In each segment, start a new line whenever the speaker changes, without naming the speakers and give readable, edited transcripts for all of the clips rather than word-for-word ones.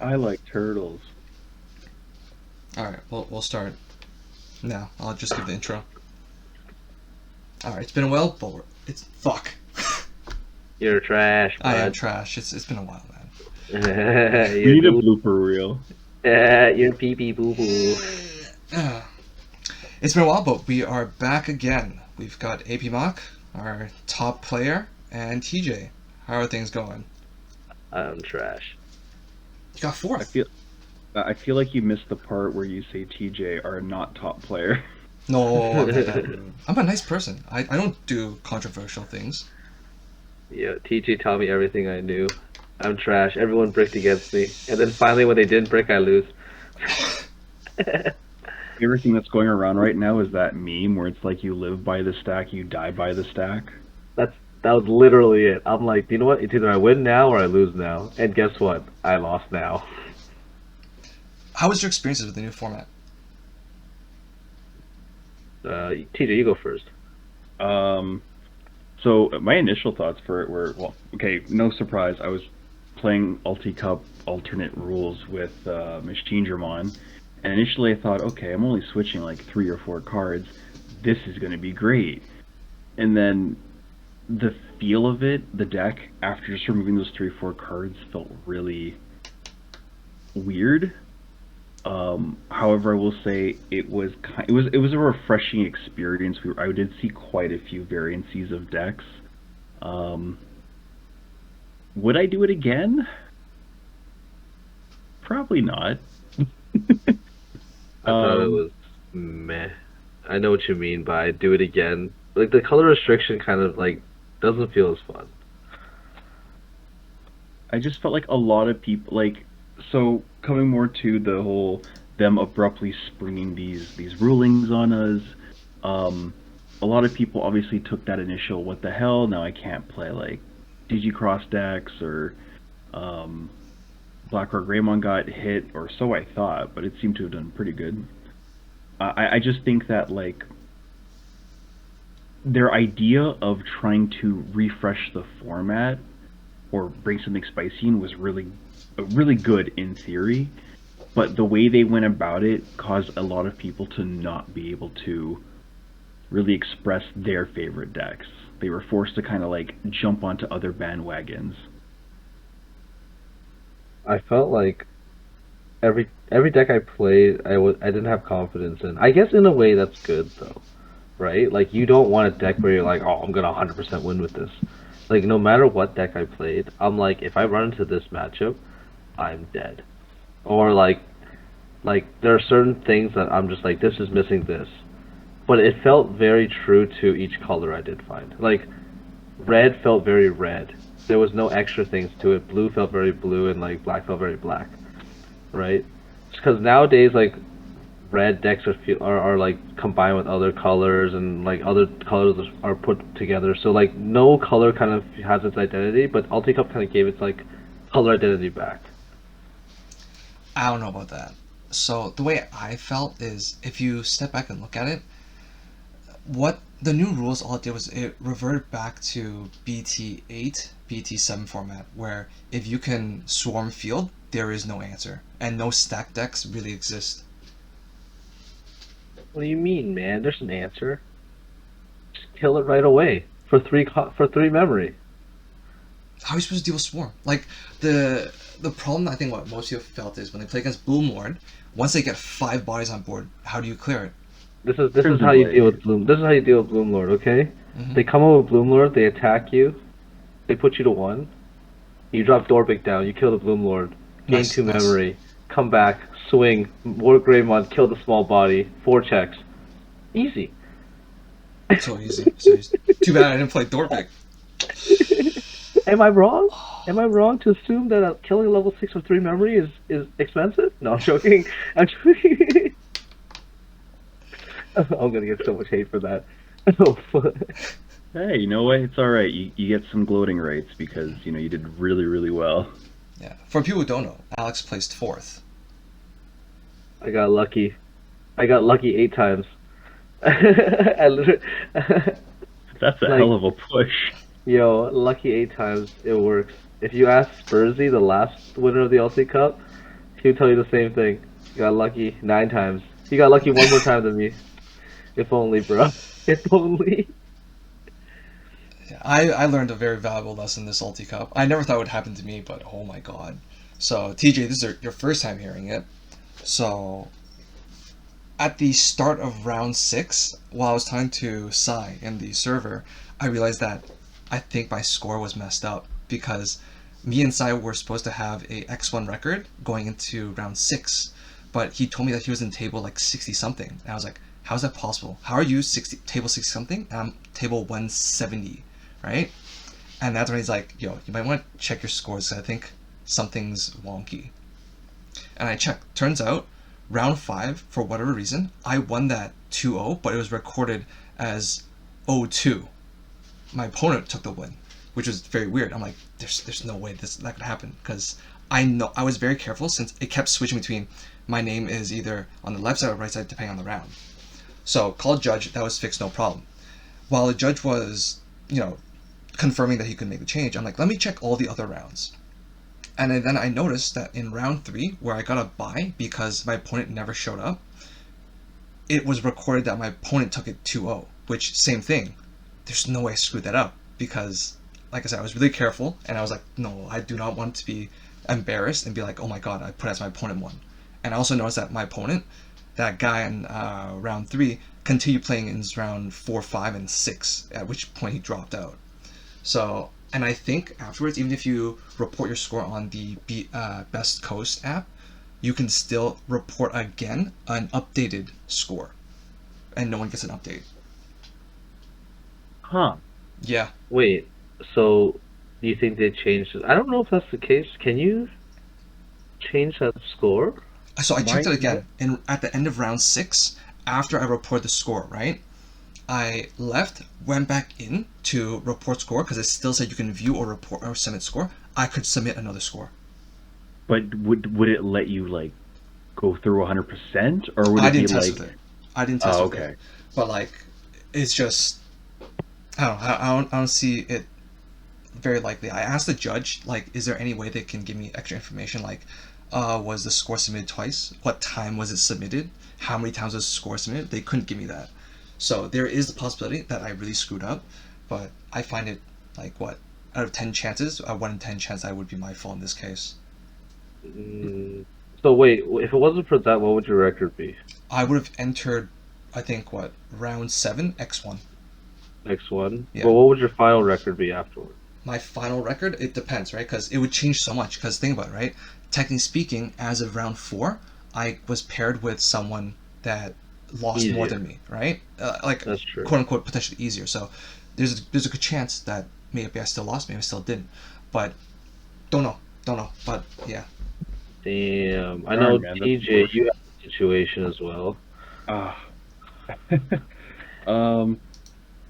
I like turtles.
Alright, we'll start now. I'll just give the intro. Alright, it's been a while, but it's fuck.
You're trash,
I am
bud.
trash. It's been a while, man.
We
You're
need a
boo.
blooper reel.
You're pee pee boo boo.
It's been a while, but we are back again. We've got AP Mock, our top player, and TJ. How are things going?
I'm trash.
You got
I
fourth.
feel I feel like you missed the part where you say TJ are not top player.
No, I'm a nice person. I don't do controversial things.
Yeah, TG taught me everything I knew. I'm trash. Everyone bricked against me, and then finally, when they didn't brick, I lose.
Everything that's going around right now is that meme where it's like you live by the stack, you die by the stack.
That was literally it. I'm like, you know what? It's either I win now or I lose now. And guess what? I lost now.
How was your experiences with the new format?
TJ, you go first.
Um, so my initial thoughts for it were, well, okay, no surprise. I was playing Ulti Cup alternate rules with Machine Dramon, and initially I thought, okay, I'm only switching like 3 or 4 cards. This is going to be great. And then the feel of it, the deck, after just removing those 3 or 4 cards, felt really weird. However, I will say it was a refreshing experience. I did see quite a few variances of decks. Um, would I do it again? Probably not.
I thought it
Um,
was meh. I know what you mean by do it again. Like the color restriction kind of like doesn't feel as fun.
I just felt like a lot of people so coming more to the whole them abruptly springing these rulings on us. Um, a lot of people obviously took that initial "what the hell" now I can't play like DG Cross decks or um, Blackrock Greymon got hit or so I thought, but it seemed to have done pretty good. I just think that like their idea of trying to refresh the format or bring something spicy in was really good in theory, but the way they went about it caused a lot of people to not be able to really express their favorite decks. They were forced to kind of like jump onto other bandwagons.
I felt like every deck I played, I didn't have confidence in. I guess in a way that's good though, right? Like you don't want a deck where you're like, oh, I'm gonna 100% win with this. Like no matter what deck I played, I'm like, if I run into this matchup, I'm dead. Or like there are certain things that I'm just like, this is missing this. But it felt very true to each color I did find. Like red felt very red. There was no extra things to it. Blue felt very blue, and like black felt very black, right? Because nowadays, like red decks are like combined with other colors, and like other colors are put together. So like no color kind of has its identity, but Ulti Cup kind of gave its like color identity back.
I don't know about that. So the way I felt is, if you step back and look at it, what the new rules all it did was it reverted back to BT8, BT7 format, where if you can swarm field, there is no answer, and no stack decks really exist.
What do you mean, man? There's an answer. Just kill it right away for for three memory.
How are you supposed to deal with swarm? Like the problem I think what most people felt is when they play against Bloom Lord, once they get 5 bodies on board, how do you clear it?
This is
Prison
how you deal
Blade.
with Bloom. This is how you deal with Bloom Lord. Okay,
Hmm.
they come up with Bloom Lord. They attack you. They put you to one. You drop Dorpic down. You kill the Bloom Lord. Gain
Nice,
two
nice.
memory. Come back. Swing. War Greymon. Kill the small body. 4 checks. Easy.
So easy, so easy. Too bad I didn't play Dorpic.
Am I wrong? Am I wrong to assume that killing a level 6 with 3 memory is expensive? No, I'm joking. I'm joking. I'm gonna get so much hate for that. Oh, fuck.
Hey, you know what? It's all right. You get some gloating rights because you did really really well.
Yeah. For people who don't know, Alex placed fourth.
I got lucky. I got lucky 8 times. I literally,
That's a
like,
hell of a push.
yo, lucky 8 times. It works. If you ask Spursy, the last winner of the Ulti Cup, He'll tell you the same thing. You got lucky 9 times. You got lucky one more time than me. If only, bro. If only.
I learned a very valuable lesson this Ulti Cup. I never thought it would happen to me, but oh my god. So, TJ, this is your first time hearing it. So, at the start of round 6, while I was talking to Sai in the server, I realized that I think my score was messed up because me and Sai were supposed to have a X1 record going into round 6, but he told me that he was in table like 60 something. And I was like, how is that possible? How are you table 60 something and I'm table 170, right? And that's when he's like, yo, you might want to check your scores 'cause I think something's wonky. And I checked. Turns out, round 5, for whatever reason, I won that 2-0, but it was recorded as 0-2. My opponent took the win, which was very weird. I'm like, there's no way that could happen, because I was very careful since it kept switching between my name is either on the left side or right side depending on the round. So called judge, that was fixed, no problem. While the judge was, confirming that he could make the change, I'm like, let me check all the other rounds. And then I noticed that in round 3, where I got a bye because my opponent never showed up, it was recorded that my opponent took it 2-0, which, same thing. There's no way I screwed that up because, like I said, I was really careful, and I was like, no, I do not want to be embarrassed and be like, oh my god, I put as my opponent won. And I also noticed that my opponent, that guy in round 3, continued playing in round 4, 5, and 6, at which point he dropped out. So, and I think afterwards, even if you report your score on the Best Coast app, you can still report again an updated score, and no one gets an update.
Huh.
Yeah.
Wait, so do you think they changed it? I don't know if that's the case. Can you change that score?
So I checked
My-
it again, and at the end of round 6, after I reported the score, right? I left, went back in to report score because it still said you can view or report or submit score. I could submit another score.
But would it let you like go through 100%, or would
I
it be
didn't test
like?
with it. I didn't test
Oh,
with
okay.
it. But like, it's just I don't know. I don't see it very likely. I asked the judge, like, is there any way they can give me extra information? Like, was the score submitted twice? What time was it submitted? How many times was the score submitted? They couldn't give me that. So there is the possibility that I really screwed up, but I find it like what out of 10 chances, a 1 in 10 chance that would be my fault in this case.
Mm, so wait, if it wasn't for that, what would your record be?
I would have entered, I think what round 7 X1.
X1?
Yeah.
Well, what would your final record be afterward?
My final record, it depends, right? Because it would change so much. Because think about it, right? Technically speaking, as of round 4, I was paired with someone that lost more
Easier.
than me, right? Like
That's true.
quote unquote potentially easier. So there's a good chance that maybe I still lost, maybe I still didn't, but don't know. But yeah,
Damn. I
Darn,
know,
man, that's
TJ,
worse.
you have a situation as well.
Ah. um.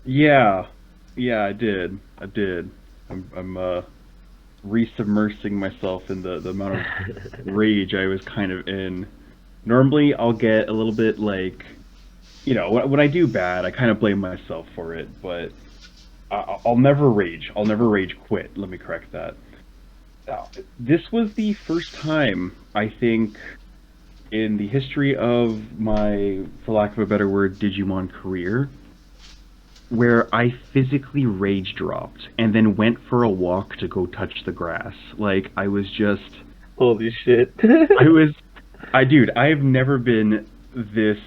Yeah. Yeah, I did. I'm resubmersing myself in the amount of rage I was kind of in. Normally, I'll get a little bit like, when I do bad, I kind of blame myself for it, but I'll never rage. I'll never rage quit. Let me correct that. This was the first time, I think, in the history of my, for lack of a better word, Digimon career, where I physically rage dropped and then went for a walk to go touch the grass. Like, I was just,
Holy shit.
dude, I have never been this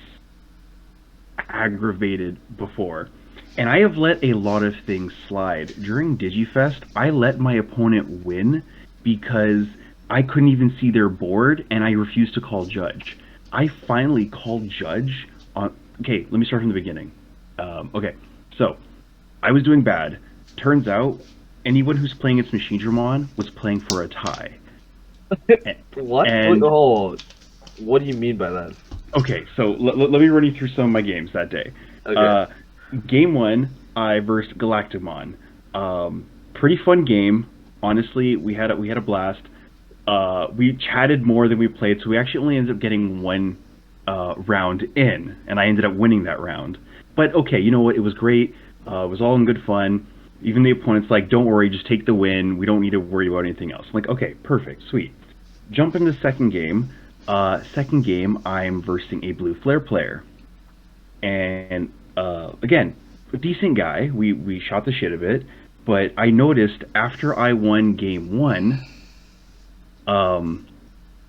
aggravated before. And I have let a lot of things slide. During DigiFest, I let my opponent win because I couldn't even see their board and I refused to call judge. I finally called judge on. Okay, let me start from the beginning. Okay, so I was doing bad. Turns out anyone who's playing against Machine Dramon was playing for a tie.
What?
And-
Oh, what do you mean by that?
Okay, so let me run you through some of my games that day.
Okay.
Game 1, I versed Galactimon. Pretty fun game. Honestly, we had a blast. We chatted more than we played, so we actually only ended up getting one round in, and I ended up winning that round. But okay, you know what? It was great. It was all in good fun. Even the opponent's like, "Don't worry, just take the win. We don't need to worry about anything else." I'm like, okay, perfect, sweet. Jump into the second game. Second game, I'm versing a blue flare player, and again, a decent guy. We shot the shit a bit, but I noticed after I won game one, um,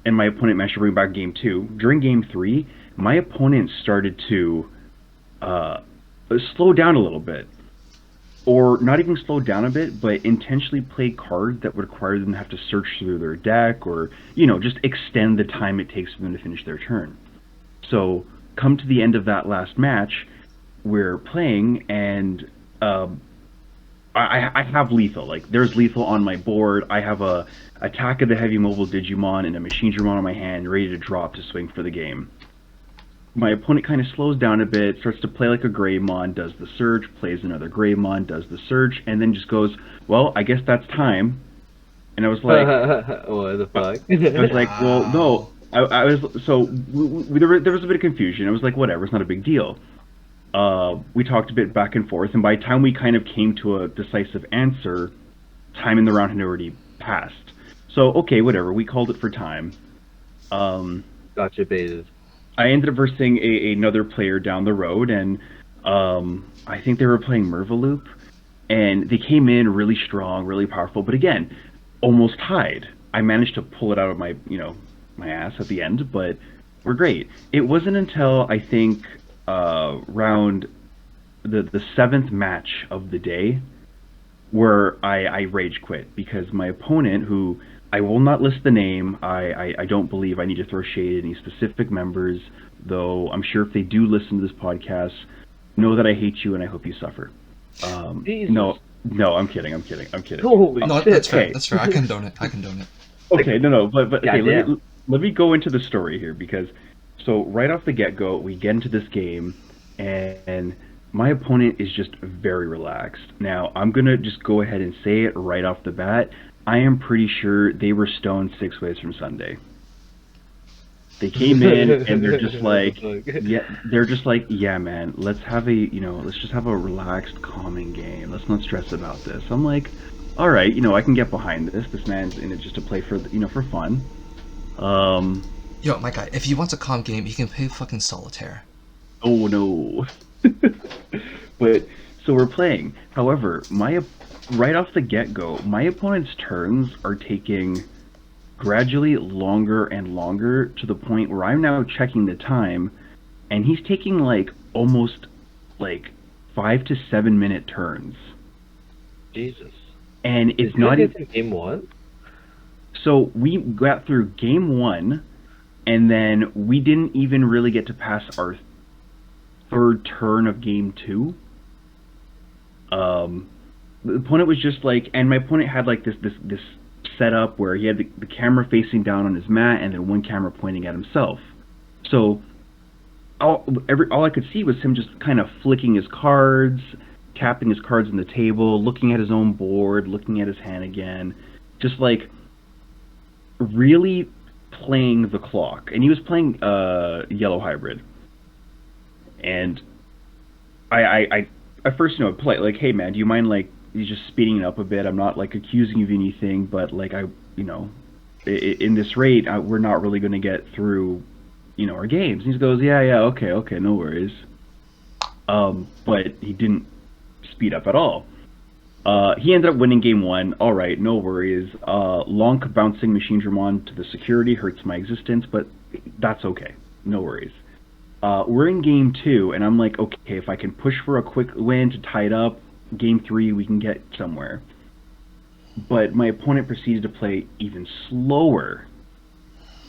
and my opponent managed to bring back game two. During game three, my opponent started to uh, slow down a little bit, or not even slow down a bit, but intentionally play cards that would require them to have to search through their deck, or just extend the time it takes for them to finish their turn. So, come to the end of that last match, we're playing, and I have lethal. Like, there's lethal on my board. I have a Attack of the Heavy Mobile Digimon and a Machine Dramon on my hand, ready to drop to swing for the game. My opponent kind of slows down a bit, starts to play like a Greymon, does the surge, plays another Greymon, does the surge, and then just goes, "Well, I guess that's time." And I was like,
What the fuck?
I was like, "Well,
Wow.
no." I was so there was a bit of confusion. I was like, "Whatever, it's not a big deal." We talked a bit back and forth, and by the time we kind of came to a decisive answer, time in the round had already passed. So okay, whatever. We called it for time. Um,
Gotcha baited.
I ended up versing another player down the road, and I think they were playing Mervaloop, and they came in really strong, really powerful, but again, almost tied. I managed to pull it out of my ass at the end, but we're great. It wasn't until I think round the seventh match of the day where I rage quit because my opponent, who I will not list the name, I don't believe I need to throw shade at any specific members, though I'm sure if they do listen to this podcast, know that I hate you and I hope you suffer.
Jesus.
No, I'm kidding, I'm kidding, I'm kidding.
Holy
No,
shit.
that's fair.
Okay.
That's fair. I condone it. I condone it.
Okay, no, but okay,
Goddamn.
let me go into the story here because so right off the get go, we get into this game, and my opponent is just very relaxed. Now I'm gonna just go ahead and say it right off the bat. I am pretty sure they were stoned 6 ways from Sunday. They came in and they're just like, yeah, they're just like, yeah, man, let's just have a relaxed, calming game. Let's not stress about this. I'm like, all right, I can get behind this. This man's in it just to play for fun. Um,
Yo, my guy, if he wants a calm game, he can play fucking solitaire.
oh no. But so we're playing. However, right off the get go, my opponent's turns are taking gradually longer and longer to the point where I'm now checking the time, and he's taking like almost like 5 to 7 minute turns,
Jesus.
and
Did
it's
you
not
get
even.
to game one?
So we got through game one, and then we didn't even really get to pass our third turn of game two. Um, the opponent was just like, and my opponent had like this setup where he had the camera facing down on his mat and then one camera pointing at himself. So all I could see was him just kind of flicking his cards, tapping his cards on the table, looking at his own board, looking at his hand again, just like really playing the clock. And he was playing yellow hybrid, and I at first polite like, hey man, do you mind like you just speeding it up a bit? I'm not like accusing you of anything, but like in this rate, we're not really going to get through our games. And he goes, yeah, okay, no worries. But he didn't speed up at all. He ended up winning game one. All right, no worries. Lonk bouncing Machine Dramon to the security hurts my existence, but that's okay. No worries. We're in game two, and I'm like, okay, if I can push for a quick win to tie it up, game three we can get somewhere. But my opponent proceeded to play even slower.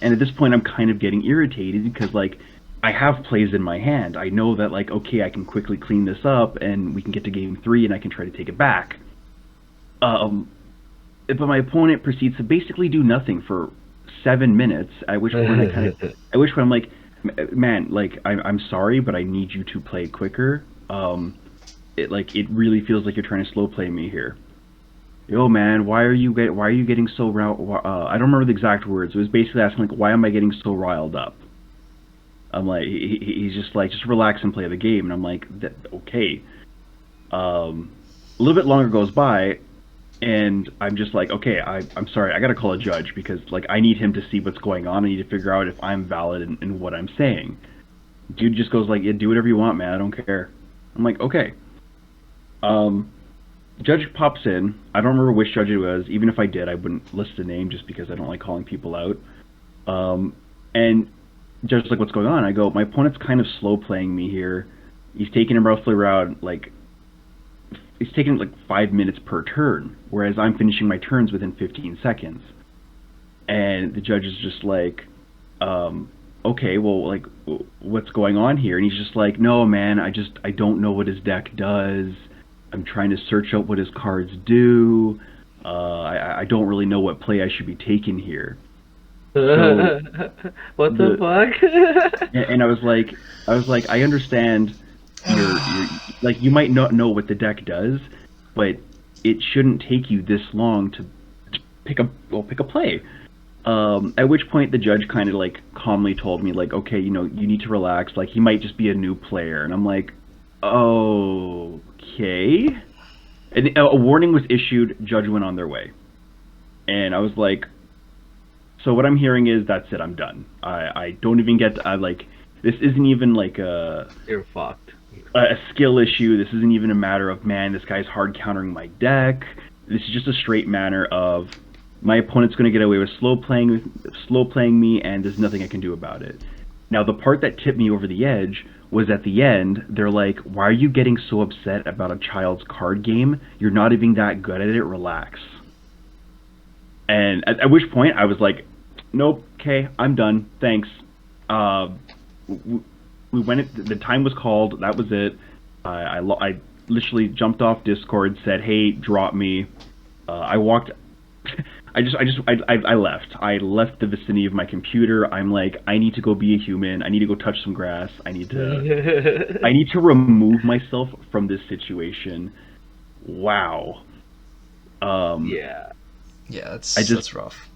And at this point, I'm kind of getting irritated because, like, I have plays in my hand. I know that, like, okay, I can quickly clean this up and we can get to game three and I can try to take it back. But my opponent proceeds to basically do nothing for 7 minutes. At which point I'm like, man, like, I'm sorry, but I need you to play quicker. It really feels like you're trying to slow play me here. Yo, man, why are you getting so I don't remember the exact words. It was basically asking like, why am I getting so riled up? I'm like, he's just like, just relax and play the game, and I'm like, okay. A little bit longer goes by. And I'm just like, okay, I'm sorry, I gotta call a judge because like I need him to see what's going on. I need to figure out if I'm valid in what I'm saying. Dude just goes like, yeah, do whatever you want, man. I don't care. I'm like, okay. Um, Judge pops in. I don't remember which judge it was. Even if I did, I wouldn't list the name just because I don't like calling people out. And judge's like, what's going on? I go, my opponent's kind of slow playing me here. He's taking him roughly around like he's taking like 5 minutes per turn, whereas I'm finishing my turns within 15 seconds. And the judge is just like, okay, well, like, what's going on here? And he's just like, no, man, I don't know what his deck does. I'm trying to search out what his cards do. I don't really know what play I should be taking here. So
What the
the
fuck?
and I was like, I understand you're like you might not know what the deck does, but it shouldn't take you this long to pick a play. At which point the judge kind of like calmly told me like, okay, you need to relax. Like he might just be a new player, and I'm like, okay. And a warning was issued. Judge went on their way, and I was like, so what I'm hearing is that's it. I'm done. I don't even get. I like this isn't even like
You're fucked.
a skill issue. This isn't even a matter of man, this guy's hard countering my deck. This is just a straight matter of my opponent's going to get away with slow playing me, and there's nothing I can do about it. Now, the part that tipped me over the edge was at the end. They're like, "Why are you getting so upset about a child's card game? You're not even that good at it. Relax." And at which point I was like, "Nope, okay, I'm done. Thanks." We went. The time was called. That was it. I literally jumped off Discord, said, "Hey, drop me." I walked. I left. I left the vicinity of my computer. I'm like, I need to go be a human. I need to go touch some grass. I need to remove myself from this situation. Wow.
Yeah.
Yeah,
that's
rough.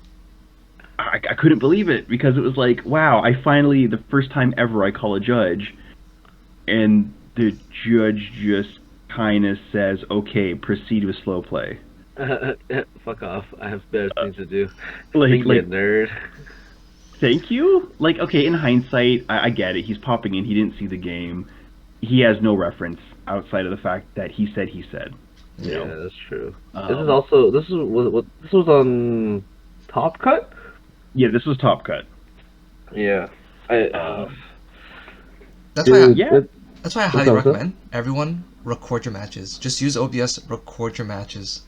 I couldn't believe it because it was like, wow, I finally, the first time ever I call a judge, and the judge just kind of says, okay, proceed with slow play.
Fuck off. I have better things to do.
Like,
Think
like,
nerd.
thank you? Like, okay, in hindsight, I get it. He's popping in, he didn't see the game. He has no reference outside of the fact that he said he said. You
Yeah,
know?
that's true.
Um,
This is what this was on Top Cut?
yeah, this was Top Cut.
Yeah.
Um,
That's why.
Dude,
yeah.
That's why I
what's
highly
up, what's up?
recommend everyone record your matches. Just use OBS, record your matches.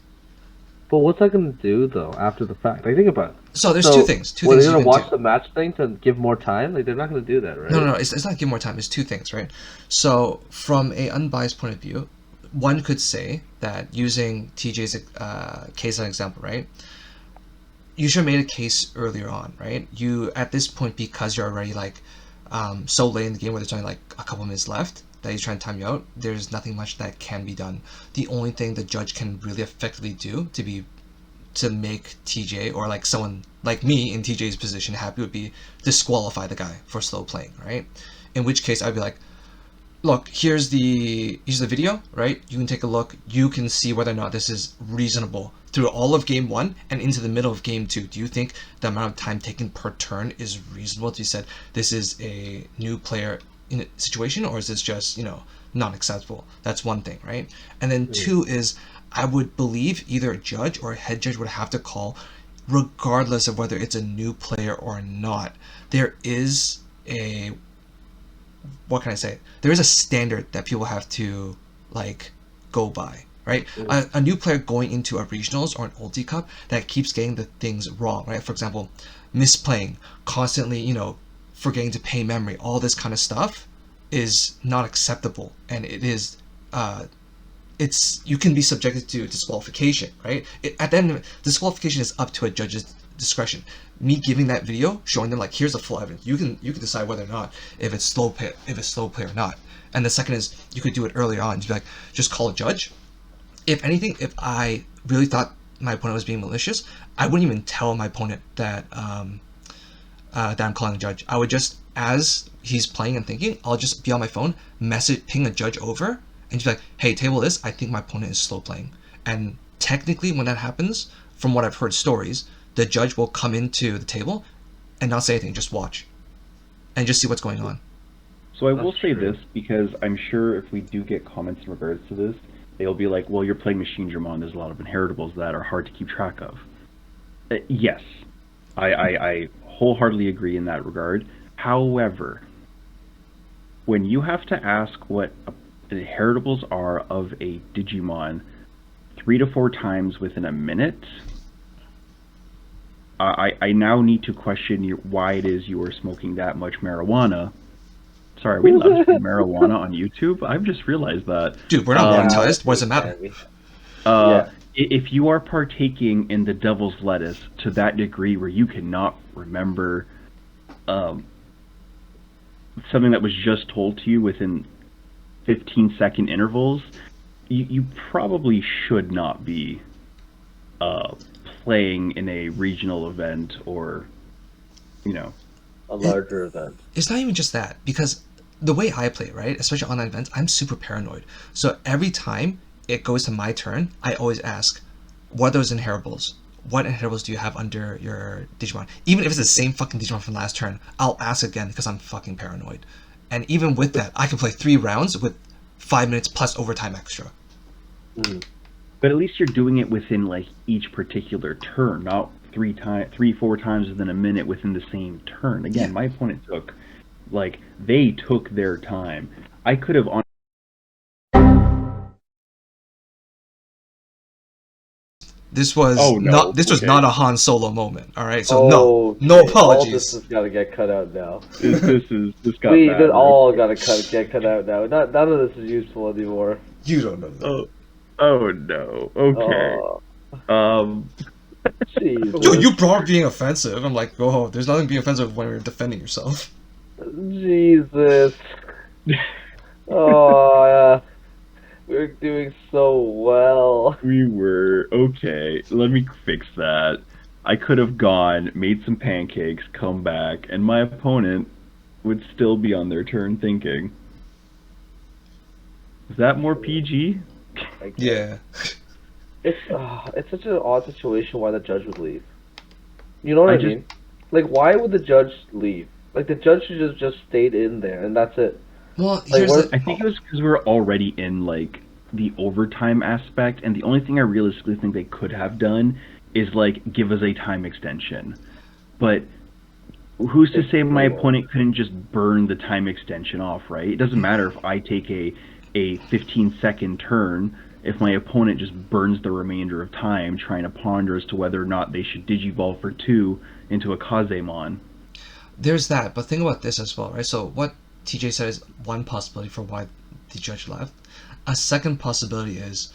But what's that gonna do though after the fact? Like think about it.
So there's
So,
two things. Two
what,
things
they're
you
gonna
can
watch
do.
the match thing to give more time? Like they're not gonna do that, right?
No, it's not give more time. It's two things, right? So from a unbiased point of view, one could say that using TJ's case as an example, right? You should have made a case earlier on, right? You at this point, because you're already like so late in the game where there's only like a couple minutes left that he's trying to time you out. There's nothing much that can be done. The only thing the judge can really effectively do to make TJ or like someone like me in TJ's position happy would be disqualify the guy for slow playing, right? In which case I'd be like, look, here's the video, right? You can take a look. You can see whether or not this is reasonable through all of game one and into the middle of game two. Do you think the amount of time taken per turn is reasonable? You said this is a new player in a situation, or is this just not acceptable? That's one thing, right? And then two is I would believe either a judge or a head judge would have to call, regardless of whether it's a new player or not. There is a what can I say? There is a standard that people have to like go by, right? A new player going into a regionals or an Ulti Cup that keeps getting the things wrong, right? For example, misplaying, constantly, forgetting to pay memory, all this kind of stuff is not acceptable, and it is you can be subjected to disqualification, right? At the end of it, disqualification is up to a judge's discretion. Me giving that video, showing them like, here's the full evidence. You can decide whether or not if it's slow play or not. And the second is you could do it earlier on. Just be like, just call a judge. If anything, if I really thought my opponent was being malicious, I wouldn't even tell my opponent that that I'm calling a judge. I would just, as he's playing and thinking, I'll just be on my phone, ping a judge over, and just be like, hey, table this. I think my opponent is slow playing, and technically, when that happens, from what I've heard stories, the judge will come into the table and not say anything, just watch and just see what's going on.
So I
That's
will say
true.
this because I'm sure if we do get comments in regards to this, they'll be like, "Well, you're playing Machine Dramon. There's a lot of inheritables that are hard to keep track of." Yes, I wholeheartedly agree in that regard. However, when you have to ask what inheritables are of a Digimon 3 to 4 times within a minute, I now need to question why it is you are smoking that much marijuana. Sorry, are we allowed to say marijuana on YouTube? I've just realized that.
Dude, we're not
Um,
Yeah,
monetized. What does it
we
matter?
can.
uh,
Yeah.
if you are partaking in the devil's lettuce to that degree where you cannot remember um, something that was just told to you within 15-second intervals, you probably should not be uh, playing in a regional event or, you know.
A larger event.
It's not even just that, because the way I play, right, especially online events, I'm super paranoid. So every time it goes to my turn, I always ask, what are those inheritables? What inheritables do you have under your Digimon? Even if it's the same fucking Digimon from last turn, I'll ask again because I'm fucking paranoid. And even with that, I can play 3 rounds with 5 minutes plus overtime extra.
Mm.
But at least you're doing it within like each particular turn, not 3, 4 times within a minute within the same turn. Again,
Yeah.
my opponent took, like, they took their time. I could have on.
This was
Oh
not
no.
this was
Okay.
not a Han Solo moment. All right, so no,
Okay.
no
All this
apologies.
has got to get cut out now.
This got
This
bad real
all
quick.
got to get cut out now. None of this is useful anymore.
You don't know that.
Oh. Oh no. Okay.
Oh,
Um.
Yo,
Jesus.
you brought up being offensive. I'm like, oh, there's nothing being offensive when you're defending yourself.
Jesus. Oh, yeah. We're doing so well.
We were okay. Let me fix that. I could have gone, made some pancakes, come back, and my opponent would still be on their turn thinking. Is that more PG?
I guess.
Yeah.
It's such an odd situation why the judge would leave. You know what
I
I
just-
mean? Like, why would the judge leave? Like, the judge should just stayed in there and that's it.
Well,
Like,
here's
what-
the
I think it was because we were already in like the overtime aspect, and the only thing I realistically think they could have done is like give us a time extension. But who's to
It's
say my
brutal.
opponent couldn't just burn the time extension off, right? It doesn't matter if I take a 15-second turn if my opponent just burns the remainder of time trying to ponder as to whether or not they should digivolve for 2 into a Kazemon.
there's that, but think about this as well, right? So what TJ said is one possibility for why the judge left. A second possibility is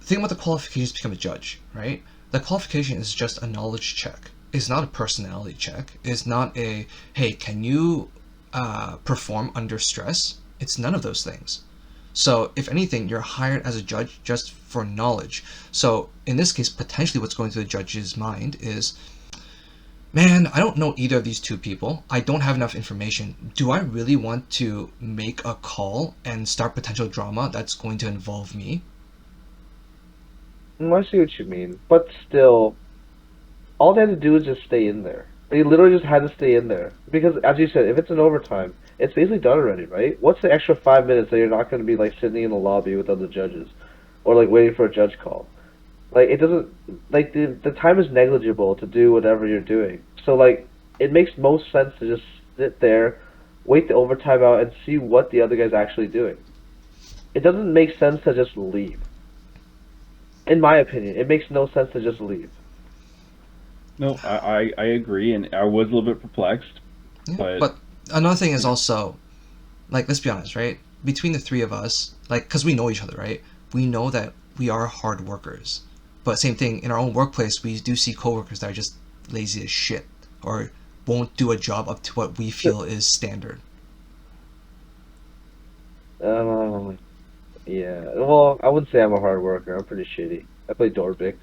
think about the qualifications to become a judge, right? The qualification is just a knowledge check. It's not a personality check. It's not a hey, can you perform under stress? It's none of those things. So if anything, you're hired as a judge just for knowledge. So in this case, potentially what's going through the judge's mind is, man, I don't know either of these two people. I don't have enough information. Do I really want to make a call and start potential drama that's going to involve me?
I see what you mean. But still, all they had to do is just stay in there. They literally just had to stay in there. Because, as you said, if it's an overtime, it's basically done already, right? What's the extra 5 minutes that you're not going to be, like, sitting in the lobby with other judges? Or, like, waiting for a judge call? Like, it doesn't... Like, the time is negligible to do whatever you're doing. So, like, it makes most sense to just sit there, wait the overtime out, and see what the other guy's actually doing. It doesn't make sense to just leave. In my opinion, it makes no sense to just leave.
No, I agree, and I was a little bit perplexed.
Yeah.
But-
But another thing is also, like, let's be honest, right? Between the three of us, like, because we know each other, right? We know that we are hard workers. But same thing, in our own workplace, we do see coworkers that are just lazy as shit or won't do a job up to what we feel is standard.
Yeah. Well, I wouldn't say I'm a hard worker. I'm pretty shitty. I play Dorbic.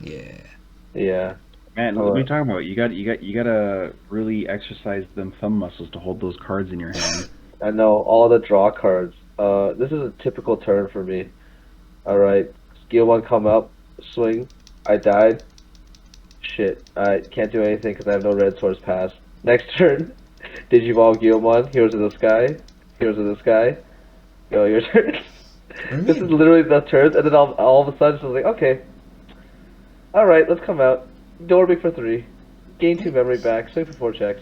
Yeah.
Yeah.
Man, what are you talking about? You gotta really exercise them thumb muscles to hold those cards in your hand.
I know all the draw cards. This is a typical turn for me. All right, skill one come up. swing. I died. Shit, I can't do anything because I have no red source pass. Next turn, Digivolve Guilmon, Heroes of the Sky, Heroes of the Sky. Go, your turn.
What do you
This is
mean?
literally the turns, and then all of a sudden, she's like, okay, alright, let's come out. Dorby for 3. Gain 2 memory back, swing for 4 checks.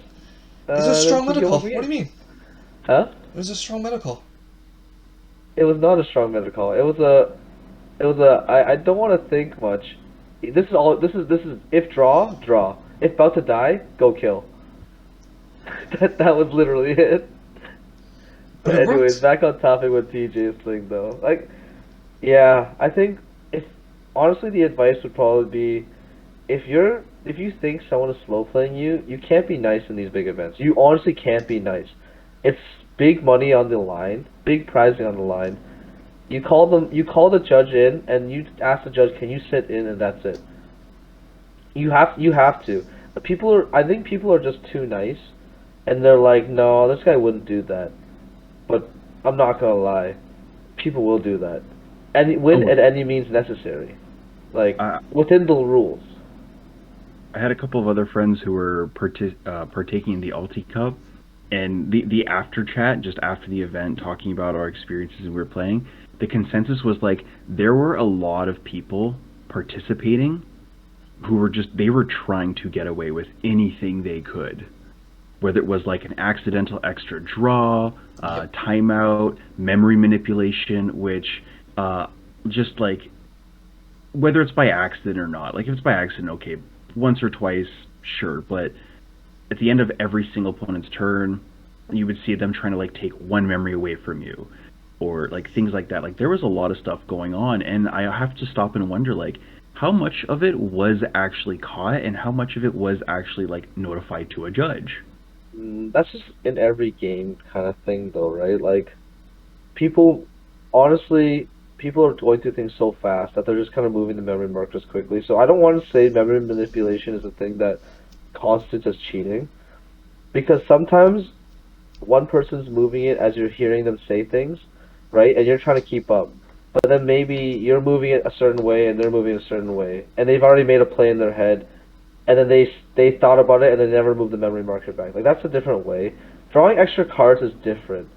It's a
Then
strong
keep going
medical.
for
What do you
game.
mean?
Huh?
It was a strong medical.
It was not a strong meta call. I don't want to think much. This is if draw, draw. If about to die, go kill. That was literally it.
But
But
it
anyways,
worked.
back on topic with TJ's thing though. Like, yeah, I think if honestly the advice would probably be if you think someone is slow playing you, you can't be nice in these big events. You honestly can't be nice. It's big money on the line, big prizing on the line. You call the judge in, and you ask the judge, "Can you sit in?" And that's it. You have to. I think people are just too nice, and they're like, "No, this guy wouldn't do that." But I'm not gonna lie, people will do that, and win
Oh,
at any means necessary, like
I
within the rules.
I had a couple of other friends who were partaking in the Ulti Cup, and the after chat just after the event, talking about our experiences we were playing. The consensus was like there were a lot of people participating who were just they were trying to get away with anything they could, whether it was like an accidental extra draw,
Yep.
timeout, memory manipulation, which just like whether it's by accident or not. Like if it's by accident, okay, once or twice, sure, but at the end of every single opponent's turn, you would see them trying to like take one memory away from you, or like things like that. Like there was a lot of stuff going on, and I have to stop and wonder like how much of it was actually caught and how much of it was actually like notified to a judge.
That's just in every game kind of thing, though, right? Like people, honestly, people are going through things so fast that they're just kind of moving the memory markers quickly. So I don't want to say memory manipulation is a thing that constitutes as cheating because sometimes one person's moving it as you're hearing them say things, right? And you're trying to keep up. But then maybe you're moving it a certain way and they're moving it a certain way, and they've already made a play in their head, and then they thought about it and they never moved the memory marker back. Like that's a different way. Drawing extra cards is different.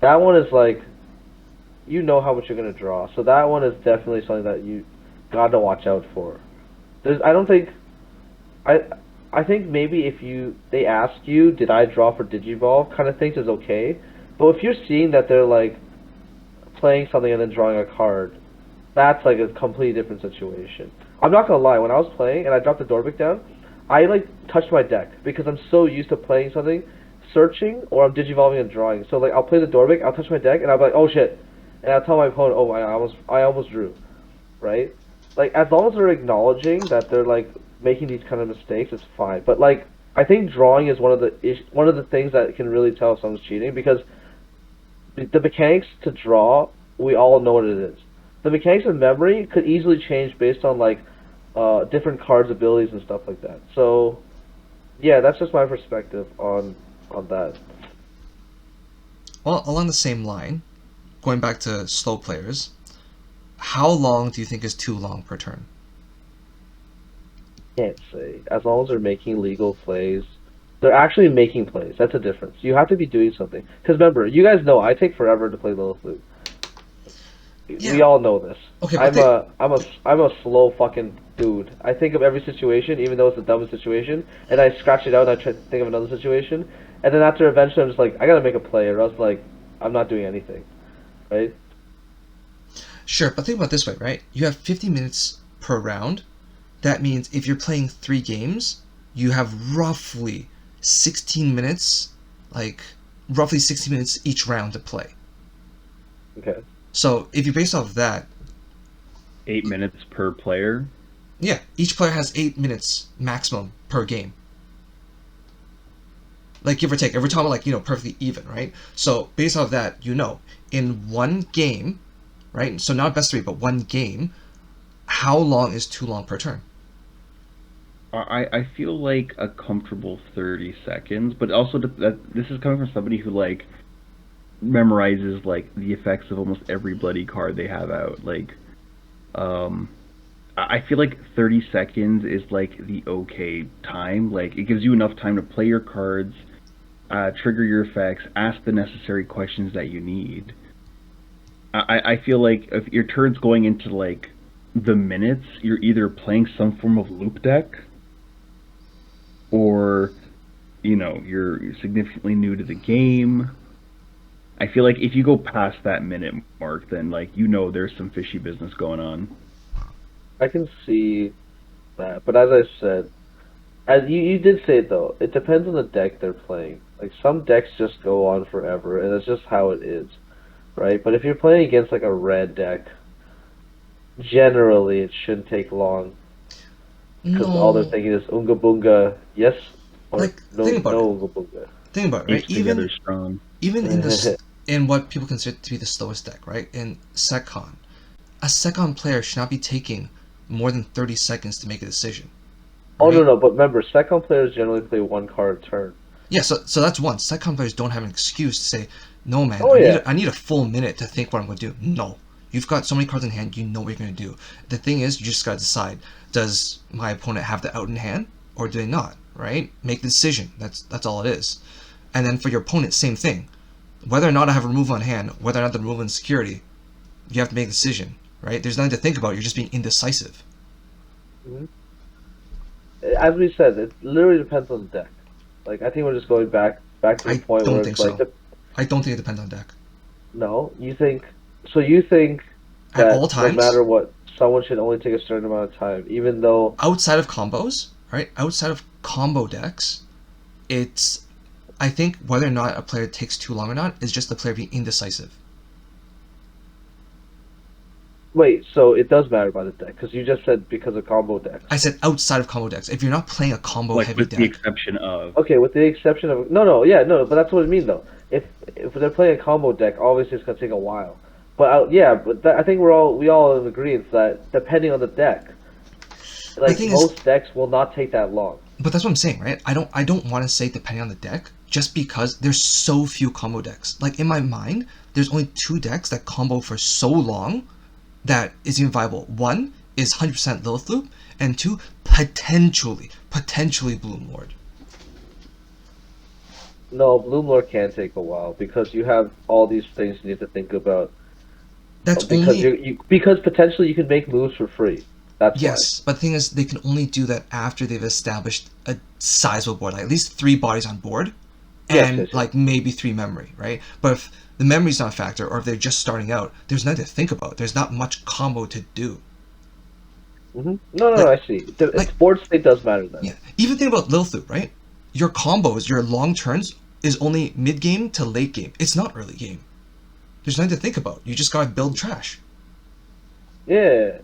That one is like you know how much you're gonna draw, so that one is definitely something that you gotta watch out for. I don't think I I think maybe if they ask you, did I draw for Digivolve kind of things is okay. But if you're seeing that they're like playing something and then drawing a card, that's like a completely different situation. I'm not gonna lie, when I was playing and I dropped the Dorbic down, I like touched my deck because I'm so used to playing something, searching or I'm digivolving and drawing. So like I'll play the Dorbic, I'll touch my deck and I'll be like, oh shit, and I'll tell my opponent, oh I almost drew, right? Like as long as they're acknowledging that they're like making these kind of mistakes, it's fine. But like I think drawing is one of the things that can really tell if someone's cheating because the mechanics to draw, we all know what it is. The mechanics of memory could easily change based on like different cards' abilities and stuff like that. So yeah, that's just my perspective on that.
Well, along the same line, going back to slow players, how long do you think is too long per turn?
Can't say. As long as they're making legal plays, they're actually making plays. That's a difference. You have to be doing something. Because remember, you guys know I take forever to play Little Flute. We
Yeah.
all know this.
Okay, but they.
I'm a slow fucking dude. I think of every situation, even though it's the dumbest situation, and I scratch it out and I try to think of another situation, and then after eventually I'm just like, I gotta make a play, or else like I'm not doing anything, right?
Sure, but think about it this way, right? You have 50 minutes per round. That means if you're playing 3 games, you have roughly 16 minutes, like roughly 60 minutes each round to play.
Okay.
So if you base off of that,
8 minutes per player.
yeah, each player has 8 minutes maximum per game. Like give or take. Every time, like perfectly even, right? So based off of that, in one game, right? So not best three, but one game. How long is too long per turn?
I feel like a comfortable 30 seconds, but also that this is coming from somebody who like memorizes like the effects of almost every bloody card they have out. Like, um, I feel like 30 seconds is like the okay time. Like it gives you enough time to play your cards, trigger your effects, ask the necessary questions that you need. I feel like if your turn's going into like the minutes, you're either playing some form of loop deck or you're significantly new to the game. I feel like if you go past that minute mark, then like there's some fishy business going on.
I can see that, but as I said, as you did say it though, it depends on the deck they're playing. Like some decks just go on forever, and it's just how it is, right? But if you're playing against like a red deck, generally it shouldn't take long because all they're
No,
thinking is unga bunga, yes or
like
no,
think about it.
no unga bunga.
Think about it, right?
Ace together strong.
Even in this, in what people consider to be the slowest deck, right? In Secon, a Secon player should not be taking more than 30 seconds to make a decision,
Oh no
right?
no, but remember, second players generally play one card a turn.
Yeah, so that's one. Secon players don't have an excuse to say, no man,
Oh yeah.
I need a full minute to think what I'm going to do. No. You've got so many cards in hand, you know what you're going to do. The thing is, you just got to decide, does my opponent have the out in hand or do they not, right? Make the decision. That's all it is. And then for your opponent, same thing. Whether or not I have a removal on hand, whether or not the removal in security, you have to make a decision, right? There's nothing to think about. You're just being indecisive.
Mhm. As we said, it literally depends on the deck. Like I think we're just going back to the
I
point
don't
where
think
it's like
so. I don't think it depends on deck.
no, you think
At
that
all
no
times,
matter what, someone should only take a certain amount of time, even though
outside of combos, right? Outside of combo decks, it's I think whether or not a player takes too long or not is just the player being indecisive.
wait, so it does matter by the deck because you just said because of combo decks.
I said outside of combo decks. If you're not playing a combo
Like
heavy
with the
deck,
exception of
Okay, with the exception of no, but that's what I mean though. If they're playing a combo deck, obviously it's gonna take a while. But yeah, but I think we all in agreement that depending on the deck,
the
like
thing is,
most decks will not take that long.
but that's what I'm saying, right? I don't want to say depending on the deck, just because there's so few combo decks. Like in my mind, there's only two decks that combo for so long that is even viable. One is 100% Lilith Loop, and two potentially Bloom Lord.
No, Bloomlord can take a while because you have all these things you need to think about.
That's
Because
only
because potentially you can make moves for free. That's why.
Yes, but the thing is, they can only do that after they've established a sizable board, like at least three bodies on board,
Yes,
and
yes, yes.
like maybe three memory, right? But if the memory's not a factor, or if they're just starting out, there's nothing to think about. There's not much combo to do.
No, no, no,
Like,
I see.
like
Board state does matter then.
yeah. Even think about Lilthu, right? Your combos, your long turns, is only mid game to late game. It's not early game. There's nothing to think about. You just gotta build trash.
Yeah,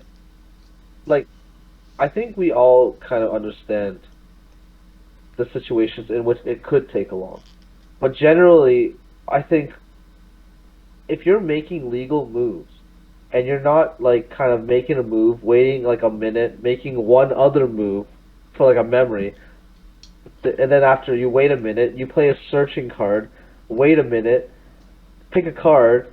like I think we all kind of understand the situations in which it could take a long. But generally, I think if you're making legal moves and you're not like kind of making a move, waiting like a minute, making one other move for like a memory, and then after you wait a minute, you play a searching card, wait a minute, pick a card,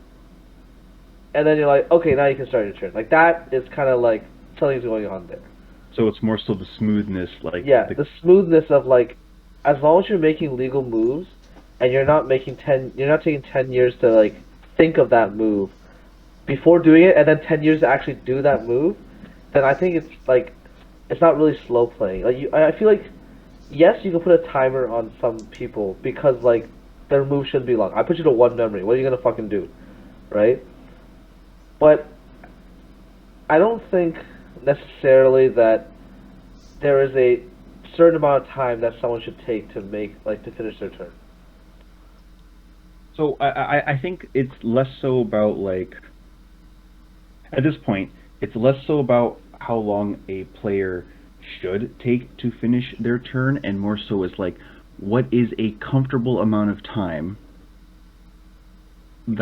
and then you're like, okay, now you can start your turn. Like that is kind of like something's going on there.
so it's more so the smoothness, like
Yeah,
the
the smoothness of like, as long as you're making legal moves, and you're not taking 10 years to like think of that move before doing it, and then 10 years to actually do that move, then I think it's like, it's not really slow playing. Like I feel like, yes, you can put a timer on some people because like their move shouldn't be long. I put you to one memory. What are you gonna fucking do, right? But I don't think necessarily that there is a certain amount of time that someone should take to make like to finish their turn.
So I think it's less so about like at this point, it's less so about how long a player should take to finish their turn, and more so is like what is a comfortable amount of time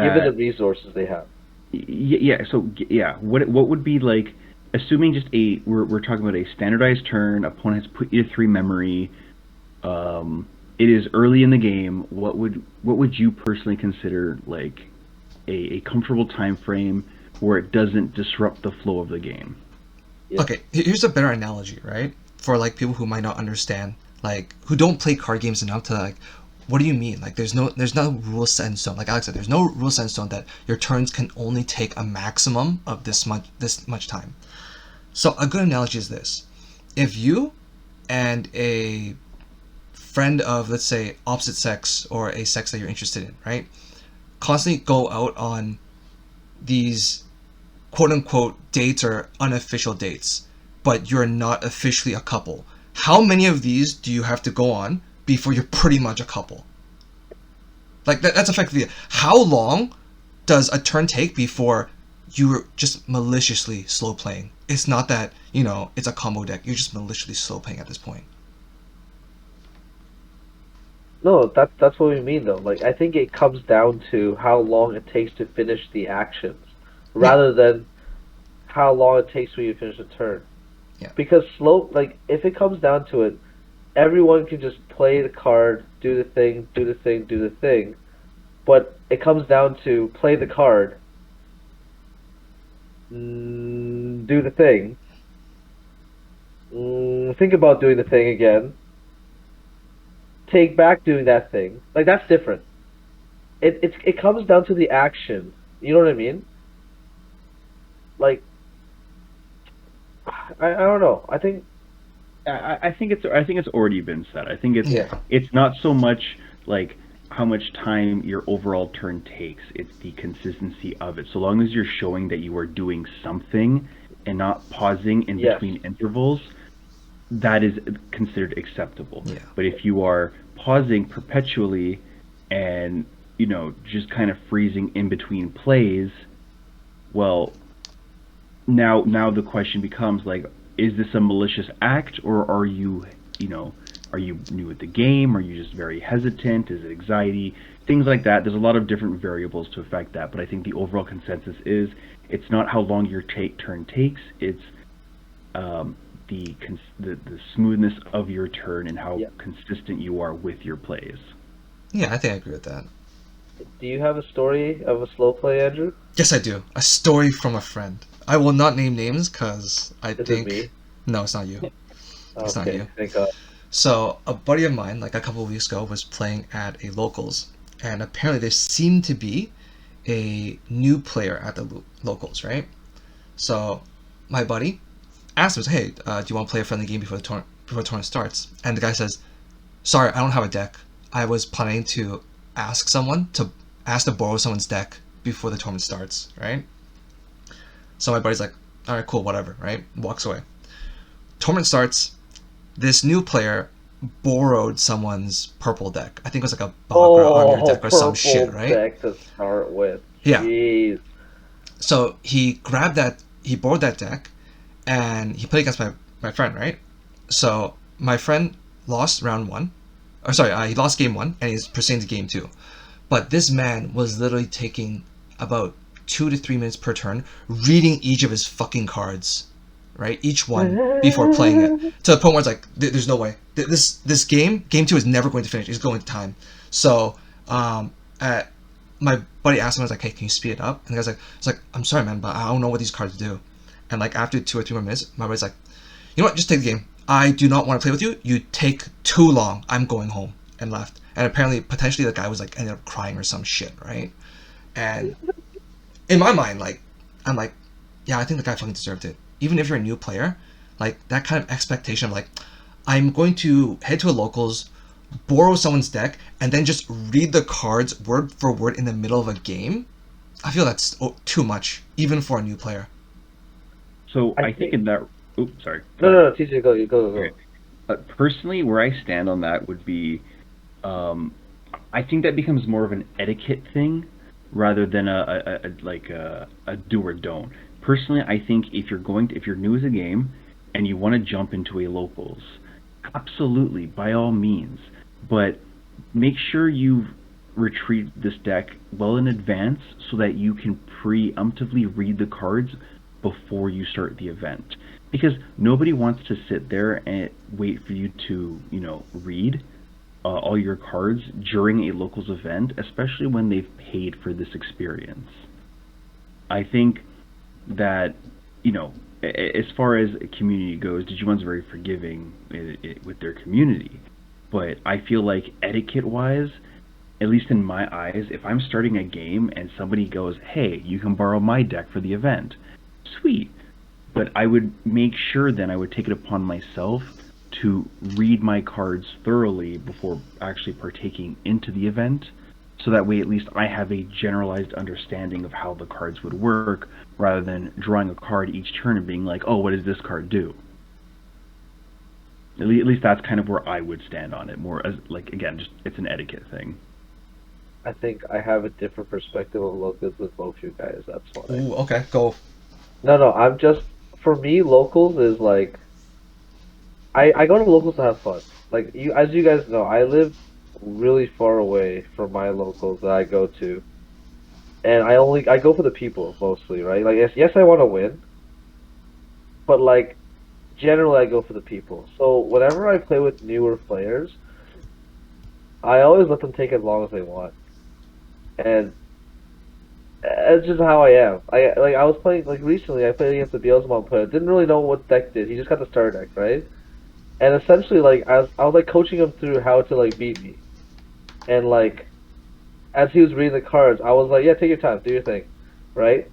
Given the
that
resources they have.
yeah. So yeah, what would be like assuming just we're talking about a standardized turn. Opponent has put you to three memory. It is early in the game. What would you personally consider like a comfortable time frame where it doesn't disrupt the flow of the game?
Yeah.
Okay, here's a better analogy, right? For like people who might not understand, like who don't play card games enough to like, what do you mean? Like there's no rule set in stone. Like Alex said, there's no rule set in stone that your turns can only take a maximum of this much time. So a good analogy is this: if you and a friend of, let's say, opposite sex or a sex that you're interested in, right, constantly go out on these quote unquote dates or unofficial dates, but you're not officially a couple. How many of these do you have to go on before you're pretty much a couple? Like that's effectively how long does a turn take before you're just maliciously slow playing? It's not that, it's a combo deck. You're just maliciously slow playing at this point.
No, that's what we mean though. Like I think it comes down to how long it takes to finish the actions,
Yeah,
rather than how long it takes for you to finish a turn.
yeah,
Because like if it comes down to it, everyone can just play the card, do the thing, do the thing, do the thing. But it comes down to play the card, do the thing, think about doing the thing again, take back doing that thing. Like that's different. It comes down to the action. You know what I mean? Like I don't know. I think
I think it's already been said. I think
yeah.
it's not so much like how much time your overall turn takes. It's the consistency of it. So long as you're showing that you are doing something and not pausing in
Yes.
between intervals, that is considered acceptable.
yeah,
But if you are pausing perpetually and just kind of freezing in between plays, well, now the question becomes like, is this a malicious act, or you know are you new at the game, are you just very hesitant, is it anxiety, things like that. There's a lot of different variables to affect that, but I think the overall consensus is it's not how long your turn takes, it's the smoothness of your turn and how
Yeah.
consistent you are with your plays.
yeah. I think I agree with that.
Do you have a story of a slow play, Andrew?
Yes, I do. A story from a friend. I will not name names because I
Is it
think
me?
no, it's not you. It's not
Okay,
you.
thank God.
So a buddy of mine, like a couple of weeks ago, was playing at a locals, and apparently there seemed to be a new player at the locals, right? So my buddy asked him, "Hey, do you want to play a friendly game before the tournament starts?" And the guy says, "Sorry, I don't have a deck. I was planning to ask to borrow someone's deck before the tournament starts, right?" So my buddy's like, "All right, cool, whatever," right? Walks away. Tournament starts. This new player borrowed someone's purple deck. I think it was like a Bagra on your
Oh,
deck or some shit,
purple
right?
deck to start with.
Yeah.
Jeez.
So he borrowed that deck, and he played against my friend, right? So my friend lost round one, or sorry, he lost game one, and he's proceeding to game two. But this man was literally taking about 2 to 3 minutes per turn, reading each of his fucking cards, right? Each one before playing it, to the point where it's like, there's no way. This game two is never going to finish. It's going to time. So, at my buddy asked him, I was like, "Hey, can you speed it up?" And the guy's like, "It's like, I'm sorry, man, but I don't know what these cards do." And like after 2 or 3 more minutes, my buddy's like, "You know what? Just take the game. I do not want to play with you. You take too long. I'm going home," and left. And apparently, potentially, the guy was like ended up crying or some shit, right? And in my mind, like, I'm like, yeah, I think the guy fucking deserved it. Even if you're a new player, like that kind of expectation of like, I'm going to head to a locals, borrow someone's deck, and then just read the cards word for word in the middle of a game. I feel that's too much, even for a new player.
So
I
I think
think
in that, oops, sorry,
no,
go ahead.
no, no. TJ, go, you go, go,
Okay.
go.
Personally, where I stand on that would be, um, I think that becomes more of an etiquette thing rather than a do or don't. Personally, I think if you're new as a game and you want to jump into a locals, absolutely, by all means, but make sure you retrieve this deck well in advance so that you can preemptively read the cards before you start the event. Because nobody wants to sit there and wait for you to, read all your cards during a locals event, especially when they've paid for this experience. I think that, you know, as far as community goes, Digimon's very forgiving with their community. But I feel like etiquette-wise, at least in my eyes, if I'm starting a game and somebody goes, "Hey, you can borrow my deck for the event," sweet. But I would make sure then I would take it upon myself to read my cards thoroughly before actually partaking into the event, so that way at least I have a generalized understanding of how the cards would work, rather than drawing a card each turn and being like, "Oh, what does this card do?" At least that's kind of where I would stand on it. More as like, again, just it's an etiquette thing.
I think I have a different perspective of locals with both you guys. That's why.
Ooh, okay, go.
No, I'm just for me. Locals is like I go to locals to have fun. Like you, as you guys know, I live really far away from my locals that I go to, and I go for the people mostly, right? Like yes, I want to win, but like generally I go for the people. So whenever I play with newer players, I always let them take as long as they want, and it's just how I am. I was playing like recently. I played against the Beelzebub player. Didn't really know what deck did. He just got the starter deck, right? And essentially, like I was like coaching him through how to like beat me, and like as he was reading the cards, I was like, yeah, take your time, do your thing, right?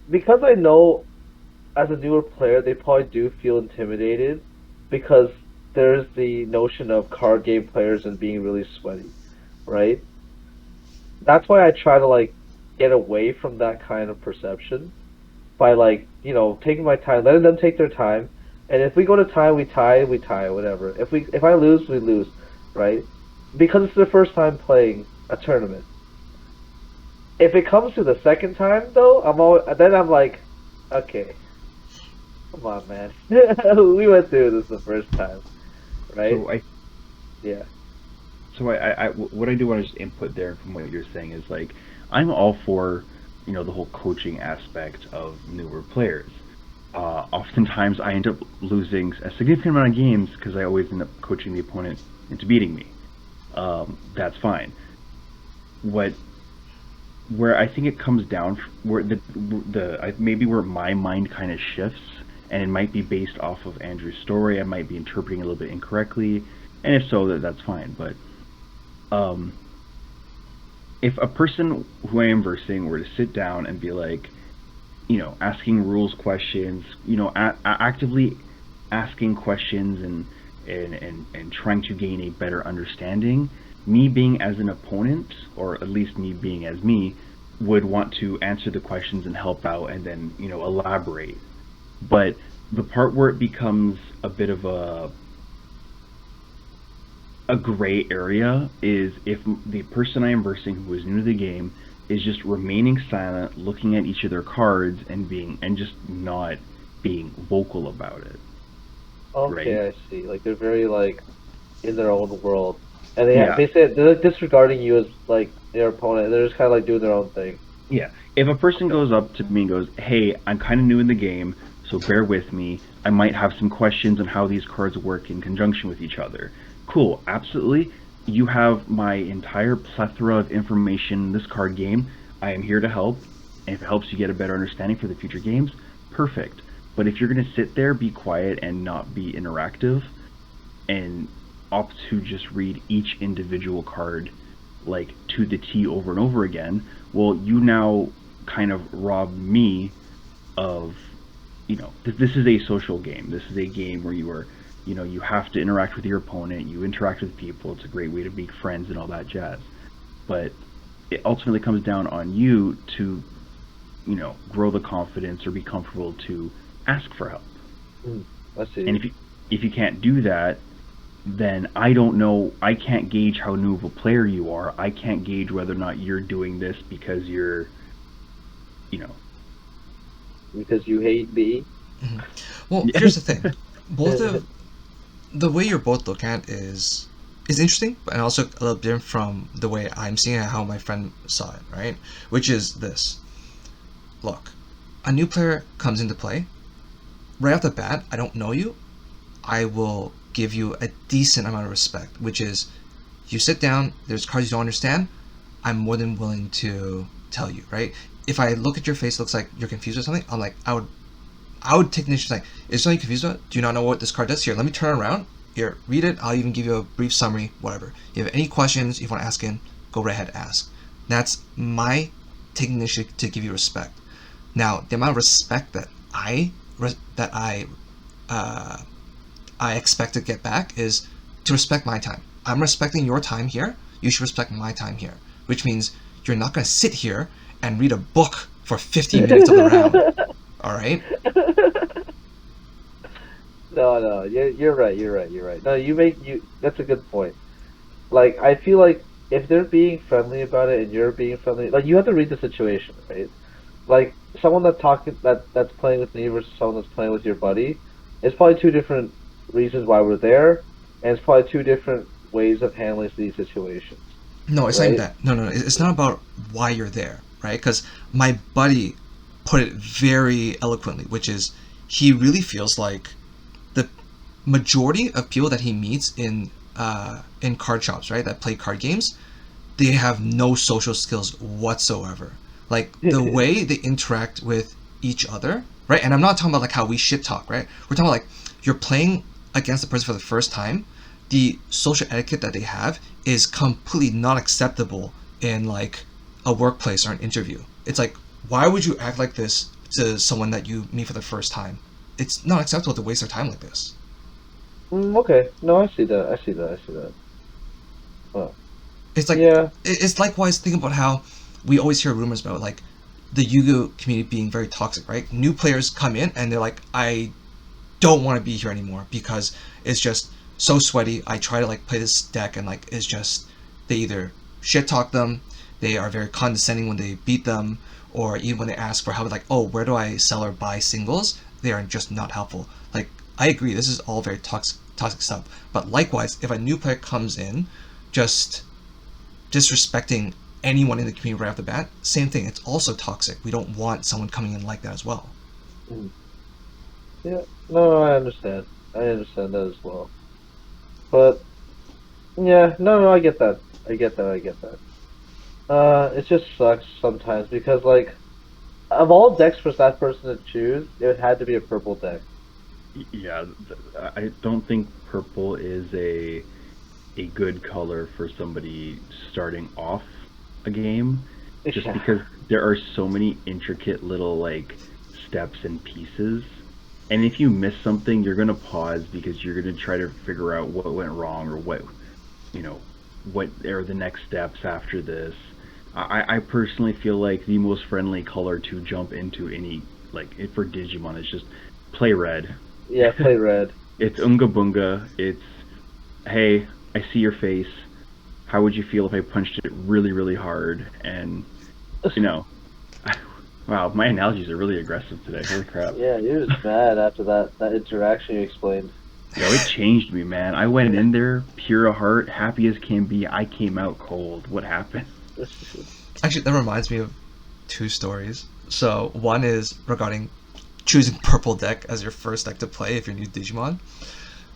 Because I know as a newer player, they probably do feel intimidated because there's the notion of card game players and being really sweaty, right? That's why I try to like get away from that kind of perception by like taking my time, letting them take their time, and if we go to tie, we tie, whatever. If I lose, we lose, right? Because it's their first time playing a tournament. If it comes to the second time though, I'm like, okay, come on, man, we went through this the first time, right?
So I
Yeah.
So what I do want to just input there from what you're saying is like I'm all for the whole coaching aspect of newer players. Oftentimes I end up losing a significant amount of games because I always end up coaching the opponent into beating me. That's fine. Where I think it comes down, where maybe where my mind kind of shifts, and it might be based off of Andrew's story. I might be interpreting it a little bit incorrectly, and if so, that's fine. But if a person who I am versing were to sit down and be like, asking rules questions, actively asking questions and trying to gain a better understanding, me being as an opponent, or at least me being as me, would want to answer the questions and help out and then, elaborate. But the part where it becomes a bit of a gray area is if the person I am versing who is new to the game is just remaining silent, looking at each of their cards and just not being vocal about it.
Okay,
Right?
I see. Like they're very like in their own world, and
Yeah.
basically they're like, disregarding you as like their opponent. They're just kind of like doing their own thing.
Yeah. If a person
Okay.
goes up to me and goes, "Hey, I'm kind of new in the game, so bear with me. I might have some questions on how these cards work in conjunction with each other." Cool, absolutely. You have my entire plethora of information in this card game. I am here to help, and if it helps you get a better understanding for the future games, perfect. But if you're going to sit there, be quiet, and not be interactive, and opt to just read each individual card like to the T over and over again, well, you now kind of rob me of, this is a social game. This is a game where you have to interact with your opponent. You interact with people. It's a great way to make friends and all that jazz. But it ultimately comes down on you to, grow the confidence or be comfortable to ask for help.
Hmm. I see.
And if you can't do that, then I don't know. I can't gauge how new of a player you are. I can't gauge whether or not you're doing this because you're, you know,
Because you hate me.
Mhm. Well,
yeah.
here's the thing. Both of the way you're both looking at is interesting, but also a little different from the way I'm seeing it, how my friend saw it, right? Which is this. Look, a new player comes into play. Right off the bat, I don't know you. I will give you a decent amount of respect, which is you sit down, there's cards you don't understand, I'm more than willing to tell you, right? If I look at your face, it looks like you're confused or something, I would I would take the initiative like, is something confused about? Do you not know what this card does? Here, let me turn around. Here, read it. I'll even give you a brief summary, whatever. If you have any questions you want to ask in, go right ahead, ask. That's my taking the initiative to give you respect. Now, the amount of respect that I expect to get back is to respect my time. I'm respecting your time here. You should respect my time here, which means you're not going to sit here and read a book for 15 minutes of the round. All right?
No, you're right. You're right. No, that's a good point. Like, I feel like if they're being friendly about it and you're being friendly, like you have to read the situation, right? Like someone that's playing with me versus someone that's playing with your buddy, it's probably two different reasons why we're there, and it's probably two different ways of handling these situations,
No, it's not even
right?
that. No. It's not about why you're there, right? Because my buddy put it very eloquently, which is he really feels like the majority of people that he meets in card shops, right, that play card games, they have no social skills whatsoever. Like the way they interact with each other, right? And I'm not talking about like how we shit talk, right? We're talking about like you're playing against the person for the first time. The social etiquette that they have is completely not acceptable in like a workplace or an interview. It's like, why would you act like this to someone that you meet for the first time? It's not acceptable to waste their time like this.
Okay, no, I see that. I see that. Well,
It's like
yeah,
it's likewise think about how we always hear rumors about like the Yu-Gi-Oh community being very toxic, right? New players come in and they're like, I don't want to be here anymore because it's just so sweaty. I try to like play this deck and like it's just they either shit talk them, they are very condescending when they beat them, or even when they ask for help, like, oh, where do I sell or buy singles? They are just not helpful. Like I agree, this is all very toxic stuff. But likewise, if a new player comes in, just disrespecting anyone in the community right off the bat, same thing. It's also toxic. We don't want someone coming in like that as well.
mm, yeah. No, I understand. I understand that as well. But yeah, no, I get that. I get that. It just sucks sometimes because like of all decks for that person to choose, it had to be a purple deck.
Yeah, I don't think purple is a good color for somebody starting off a game, just
Yeah.
because there are so many intricate little like steps and pieces. And if you miss something, you're gonna pause because you're gonna try to figure out what went wrong or you know, what are the next steps after this. I personally feel like the most friendly color to jump into any for Digimon is just play red.
Yeah, play red.
It's Unga Bunga. It's hey, I see your face. How would you feel if I punched it really, really hard? And you know, wow, my analogies are really aggressive today. Holy crap!
Yeah, you're just mad after that interaction you explained.
Yo, it changed me, man. I went in there pure of heart, happy as can be. I came out cold. What happened?
Actually, that reminds me of two stories. So one is regarding choosing purple deck as your first deck to play if you're new Digimon.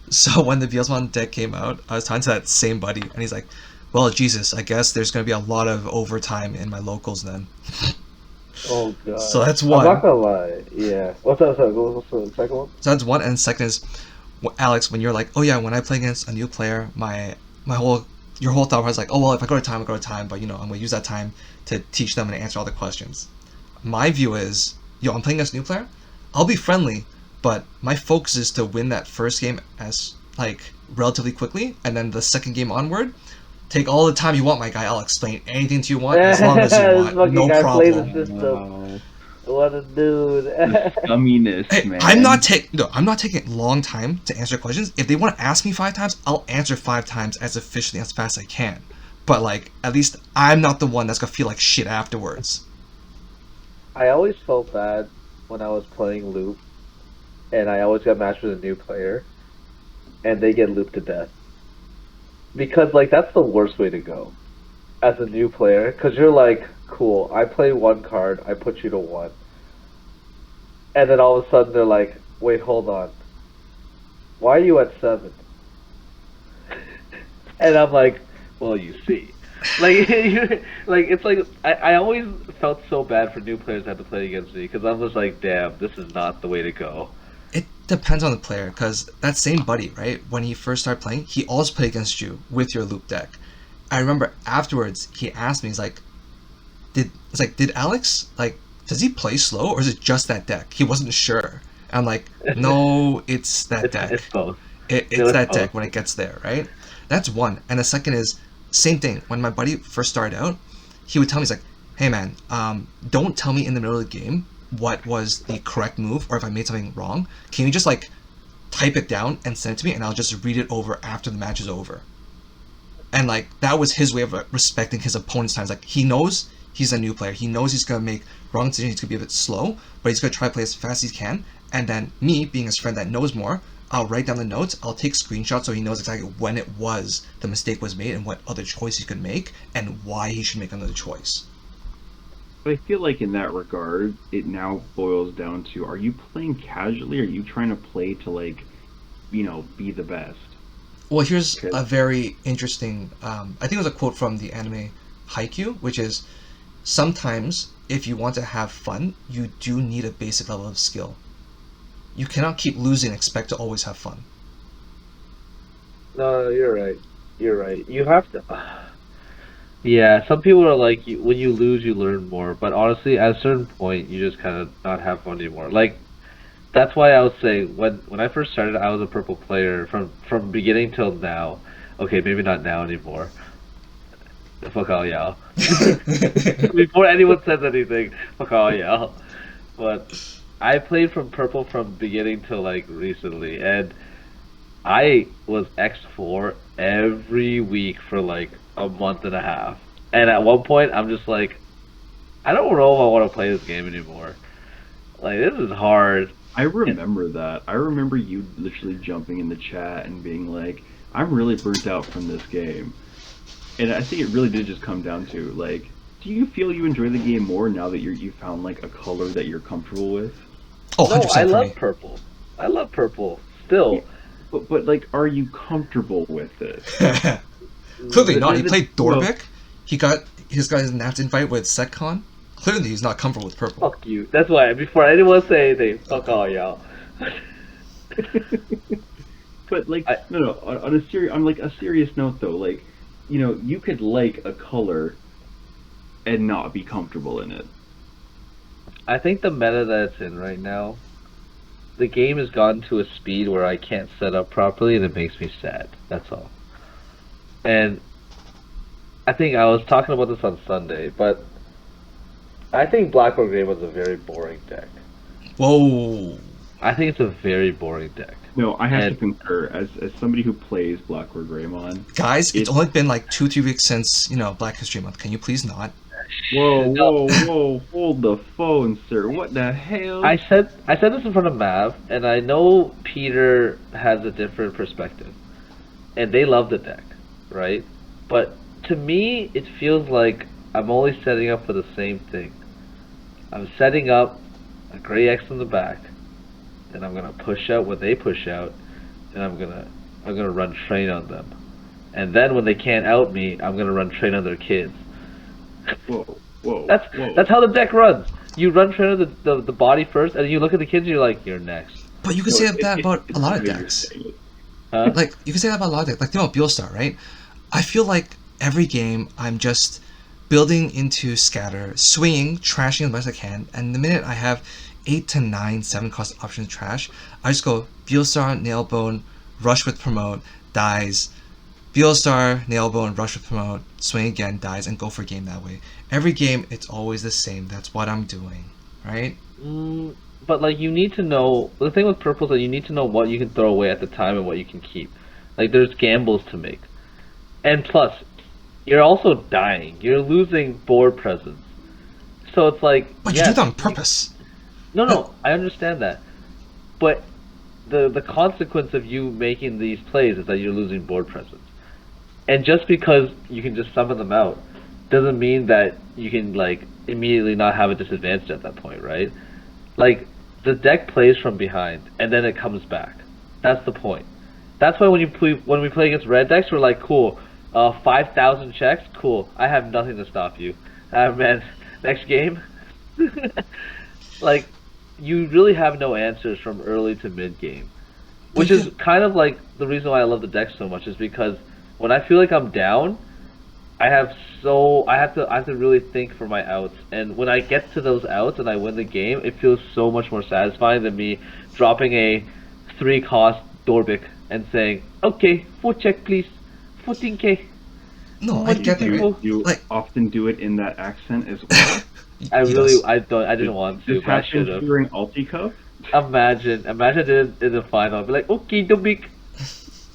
So when the Beelzebub deck came out, I was talking to that same buddy, and he's like, "Well, Jesus, I guess there's gonna be a lot of overtime in my locals then."
Oh
So
god.
that's
I'm not
one.
gonna lie. Yeah. What's the second one?
So that's one, and second is, Alex, when you're like, "Oh yeah, when I play against a new player, my whole your whole thought was like, oh well, if I go to time, I go to time, but I'm gonna use that time to teach them and answer all the questions." My view is, I'm playing against a new player. I'll be friendly, but my focus is to win that first game as like relatively quickly, and then the second game onward, take all the time you want, my guy. I'll explain anything to you want as long as you
This
want,
fucking
no
guy plays the
problem.
system.
Wow,
What a dude.
the scumminess,
Hey, I'm
man.
not taking no, I'm not taking a long time to answer questions. If they want to ask me 5 times, I'll answer 5 times as efficiently as fast as I can. But like, at least I'm not the one that's gonna feel like shit afterwards.
I always felt bad when I was playing loop, and I always got matched with a new player, and they get looped to death. Because like that's the worst way to go as a new player, because you're like, cool, I play one card, I put you to one, and then all of a sudden they're like, wait, hold on, why are you at seven? And I'm like, well, you see. Like, like it's like I always felt so bad for new players that had to play against me because I was like, damn, this is not the way to go.
It depends on the player, because that same buddy, right, when he first started playing, he always played against you with your loop deck. I remember afterwards he asked me, he's like, did Alex, like, does he play slow or is it just that deck? He wasn't sure. I'm like, no, it's that
It's
deck.
both.
It's
No, it's
that
both.
deck when it gets there, right? That's one. And the second is same thing. When my buddy first started out, he would tell me, he's like, "Hey man, don't tell me in the middle of the game what was the correct move or if I made something wrong. Can you just like type it down and send it to me, and I'll just read it over after the match is over." And like that was his way of respecting his opponent's times. Like he knows he's a new player. He knows he's gonna make wrong decisions. He's gonna be a bit slow, but he's gonna try to play as fast as he can. And then me, being his friend that knows more, I'll write down the notes. I'll take screenshots so he knows exactly when it was the mistake was made and what other choice he could make and why he should make another choice.
But I feel like in that regard, it now boils down to: are you playing casually? Or are you trying to play to like, be the best?
Well, here's
Okay.
a very interesting. I think it was a quote from the anime Haikyuu, which is sometimes if you want to have fun, you do need a basic level of skill. You cannot keep losing and expect to always have fun.
No, you're right. You're right. You have to. Yeah, some people are like, when you lose, you learn more. But honestly, at a certain point, you just kind of not have fun anymore. Like that's why I would say when I first started, I was a purple player from beginning till now. Okay, maybe not now anymore. Fuck all y'all. Before anyone says anything, fuck all y'all. But I played from purple from beginning till like recently, and I was X4 every week for like a month and a half. And at one point, I'm just like, I don't know if I want to play this game anymore. Like this is hard.
I remember that. I remember you literally jumping in the chat and being like, "I'm really burnt out from this game." And I think it really did just come down to like, do you feel you enjoy the game more now that you found like a color that you're comfortable with?
Oh,
No, I
100% for
love
me.
purple. I love purple
Yeah,
still.
but like, are you comfortable with it?
Clearly not.
There's
He
a,
played
well,
Dorbic. He got his Nats invite with Setcon. Clearly he's not comfortable with purple.
Fuck you. That's why before anyone say anything, fuck all y'all.
but like,
I
no, no. On like a serious note though, like, you could like a color and not be comfortable in it.
I think the meta that it's in right now, the game has gotten to a speed where I can't set up properly, and it makes me sad. That's all. And I think I was talking about this on Sunday, but I think Black or Gray was a very boring deck.
Whoa.
I think it's a very boring deck.
No, I have to
And
concur. As somebody who plays Black or Greymon,
Guys, it's
it.
only been like 2-3 weeks since, Black History Month. Can you please not?
Whoa,
no,
whoa, whoa! Hold the phone, sir. What the hell?
I said this in front of Mav, and I know Peter has a different perspective, and they love the deck, right? But to me, it feels like I'm only setting up for the same thing. I'm setting up a gray X in the back, and I'm gonna push out what they push out, and I'm gonna run train on them, and then when they can't out me, I'm gonna run train on their kids.
Whoa, whoa,
That's
whoa!
that's how the deck runs. You run train on the body first, and then you look at the kids, and you're like, you're next,
But you can
No,
say that about
it's
a lot
the
of
way you're
decks.
saying it.
huh?
Like, you can say that about a lot of decks. Like, think about Beelstar, right? I feel like every game I'm just building into scatter, swinging, trashing as much as I can, and the minute I have 8 to 9 7 cost options trash, I just go Beelstar, Nailbone, rush with promote, dies, Beelstar, Nailbone, rush with promote, swing again, dies, and go for game that way. Every game, it's always the same. That's what I'm doing, right?
Mm, but like you need to know the thing with purple is that you need to know what you can throw away at the time and what you can keep. Like there's gambles to make, and plus, you're also dying. You're losing board presence. So it's like
But you do
yes,
that on purpose.
no, no, I understand that, but the consequence of you making these plays is that you're losing board presence. And just because you can just summon them out doesn't mean that you can like immediately not have a disadvantage at that point, right? Like the deck plays from behind and then it comes back. That's the point. That's why when we play against red decks, we're like, cool. 5,000 checks. Cool. I have nothing to stop you. Man, next game. Like, you really have no answers from early to mid game,
But
which
yeah,
is kind of like the reason why I love the deck so much is because when I feel like I'm down, I have to really think for my outs, and when I get to those outs and I win the game, it feels so much more satisfying than me dropping a 3 cost Dorbic and saying, "Okay, 4 check please, 14k,
no, I
much
get that, right?
You
Like,
often do it in that accent as well.
yes.
I didn't want to,
This
but I should
happened
have.
during Ulti Cup.
Imagine it in the final. I'd be like, "Okay, Dorbic,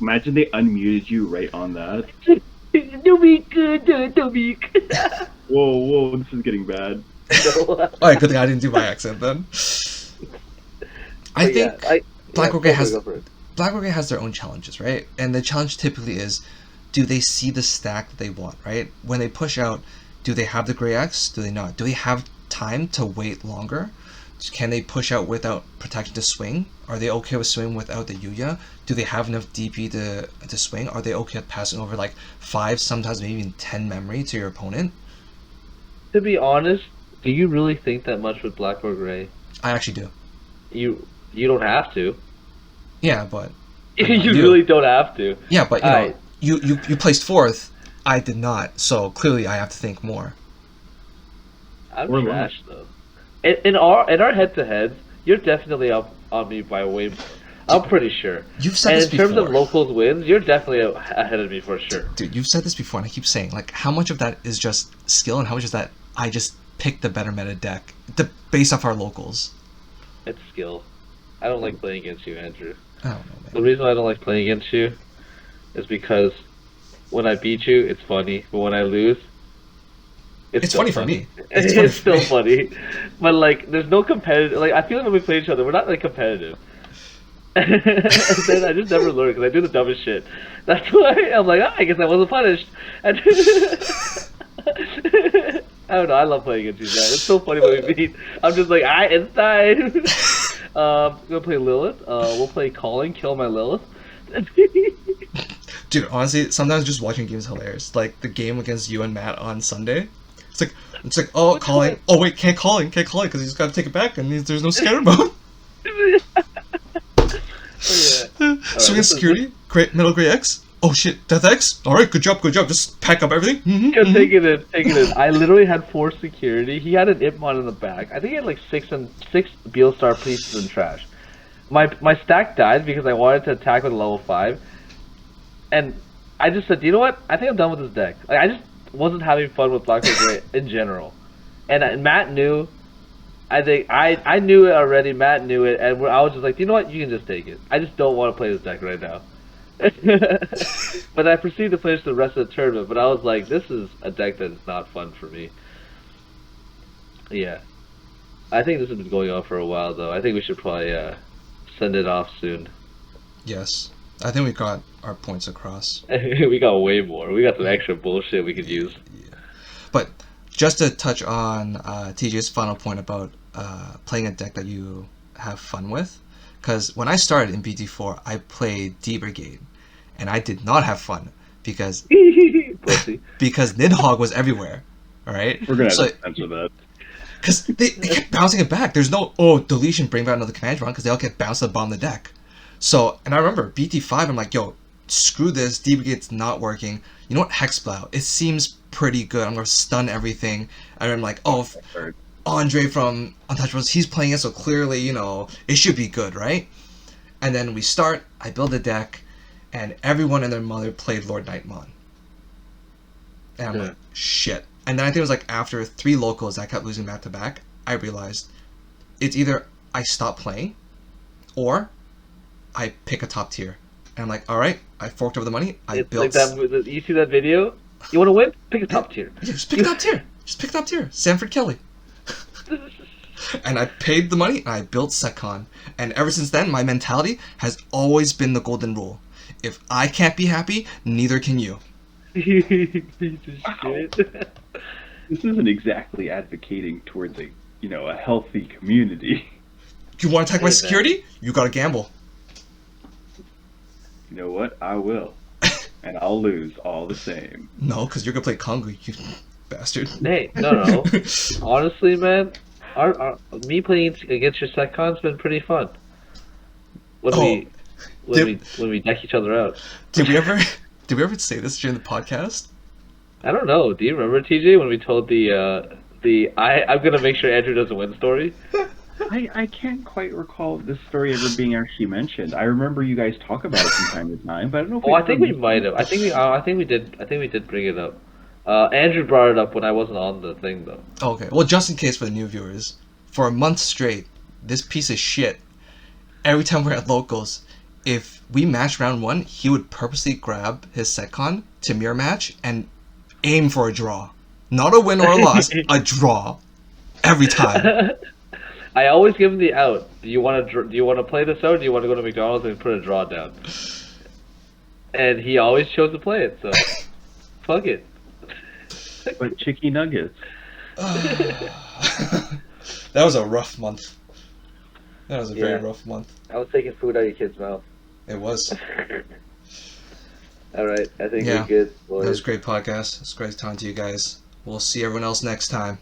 Imagine they unmuted you right on that.
Dorbic, Dorbic."
Whoa, this is getting bad.
No,
Alright, good thing I didn't do my accent then. I
but yeah,
think
yeah,
Black Orchid has
go for it.
Black Orchid has their own challenges, right? And the challenge typically is, do they see the stack that they want, right? When they push out, do they have the Gray X? Do they not? Do they have time to wait longer? Can they push out without protection to swing? Are they okay with swing without the Yuya? Do they have enough DP to swing? Are they okay with passing over like 5, sometimes maybe even 10 memory to your opponent?
To be honest, do you really think that much with Black or Gray?
I actually do.
You don't have to.
Yeah, but
You
I do.
really don't have to.
Yeah, but you know,
Alright.
you placed fourth. I did not, so clearly I have to think more.
I'm
Or
trash though. In our head to heads, you're definitely up on me by way more. I'm pretty sure.
You've said
And
this
in terms of
before.
locals wins, you're definitely ahead of me for sure.
Dude, you've said this before, and I keep saying, like, how much of that is just skill, and how much is that I just picked the better meta deck based off our locals?
It's skill. I don't like playing against you, Andrew.
I don't know,
The
man.
reason I don't like playing against you is because when I beat you, it's funny, but when I lose,
It's
still
funny for me. It's funny
It's
for
still
me.
funny, but like, there's no competitive. Like, I feel like when we play each other, we're not like competitive. And then I just never learn because I do the dumbest shit. That's why I'm like, I guess I wasn't punished. And I don't know. I love playing against you guys. It's so funny when we meet. I'm just like, it's time. We're gonna play Lilith. We'll play Calling, kill my Lilith.
Dude, honestly, sometimes just watching games is hilarious. Like the game against you and Matt on Sunday. It's like, oh,
Which
calling.
one?
Oh wait, can't calling because he's got to take it back, and there's no scatter mode.
Oh, yeah.
Swing
this is-
security, great metal gray X. Oh shit, Death X. All right, good job. Just pack up everything.
Yeah, take it in. I literally had 4 security. He had an Ipmon in the back. I think he had like 6 Beelstar pieces in trash. My stack died because I wanted to attack with a level 5, and I just said, you know what? I think I'm done with this deck. Like, I just wasn't having fun with Black Gray in general, and Matt knew. I think I knew it already. Matt knew it, and I was just like, you know what? You can just take it. I just don't want to play this deck right now. But I proceeded to finish the rest of the tournament. But I was like, this is a deck that is not fun for me. Yeah, I think this has been going on for a while, though. I think we should probably send it off soon.
Yes, I think we got our points across.
We got way more. We got some extra bullshit we could use.
But just to touch on TJ's final point about playing a deck that you have fun with, because when I started in BT4, I played D Brigade, and I did not have fun because
Pussy.
because Nidhogg was everywhere. All right,
We're gonna have
so
to censor that.
because they kept bouncing it back. There's no deletion, bring back another command run because they all get bounced at the bottom of the deck. So, and I remember BT5, I'm like, yo, screw this, D Brigade's not working. You know what, Hexplow, it seems pretty good. I'm gonna stun everything. And I'm like, oh, Andre from Untouchables, he's playing it, so clearly, you know, it should be good, right? And then we start, I build a deck, and everyone and their mother played Lord Nightmon. And I'm
Yeah.
like, shit. And then I think it was like after 3 locals I kept losing back to back, I realized it's either I stop playing or I pick a top tier. And I'm like, alright, I forked over the money, I
It's
built...
like that. You see that video? You want to win? Pick a top tier.
Yeah, just pick top tier. Just pick top tier. Sanford Kelly. And I paid the money and I built Secon. And ever since then, my mentality has always been the golden rule. If I can't be happy, neither can you.
Piece of shit.
This isn't exactly advocating towards a healthy community.
You want to attack my
Hey, man.
security? You gotta gamble.
You know what? I will. and I'll lose all the same.
No, because you're gonna play Congo, you bastard.
Hey, no. Honestly, man, me playing against your seccon's been pretty fun. When
Oh,
we
did,
when we deck each other out.
did we ever did we ever say this during the podcast?
I don't know. Do you remember, TJ, when we told I'm gonna make sure Andrew doesn't win story?
I can't quite recall this story ever being actually mentioned. I remember you guys talk about it from time to time, but I don't know if
Oh, I
ever
think we
mentioned
might have.
it.
I think we did. I think we did bring it up. Andrew brought it up when I wasn't on the thing though.
Okay, well, just in case for the new viewers, for a month straight, this piece of shit, every time we're at locals, if we match round 1, he would purposely grab his secon to mirror match and aim for a draw. Not a win or a loss, a draw. Every time.
I always give him the out. Do you want to play this out? Or do you want to go to McDonald's and put a draw down? And he always chose to play it. So fuck it.
But chicky nuggets.
That was a rough month. That was a very rough month.
I was taking food out of your kid's mouth.
It was.
All right, I think
Yeah.
we're good.
That was a great podcast. It's great talking to you guys. We'll see everyone else next time.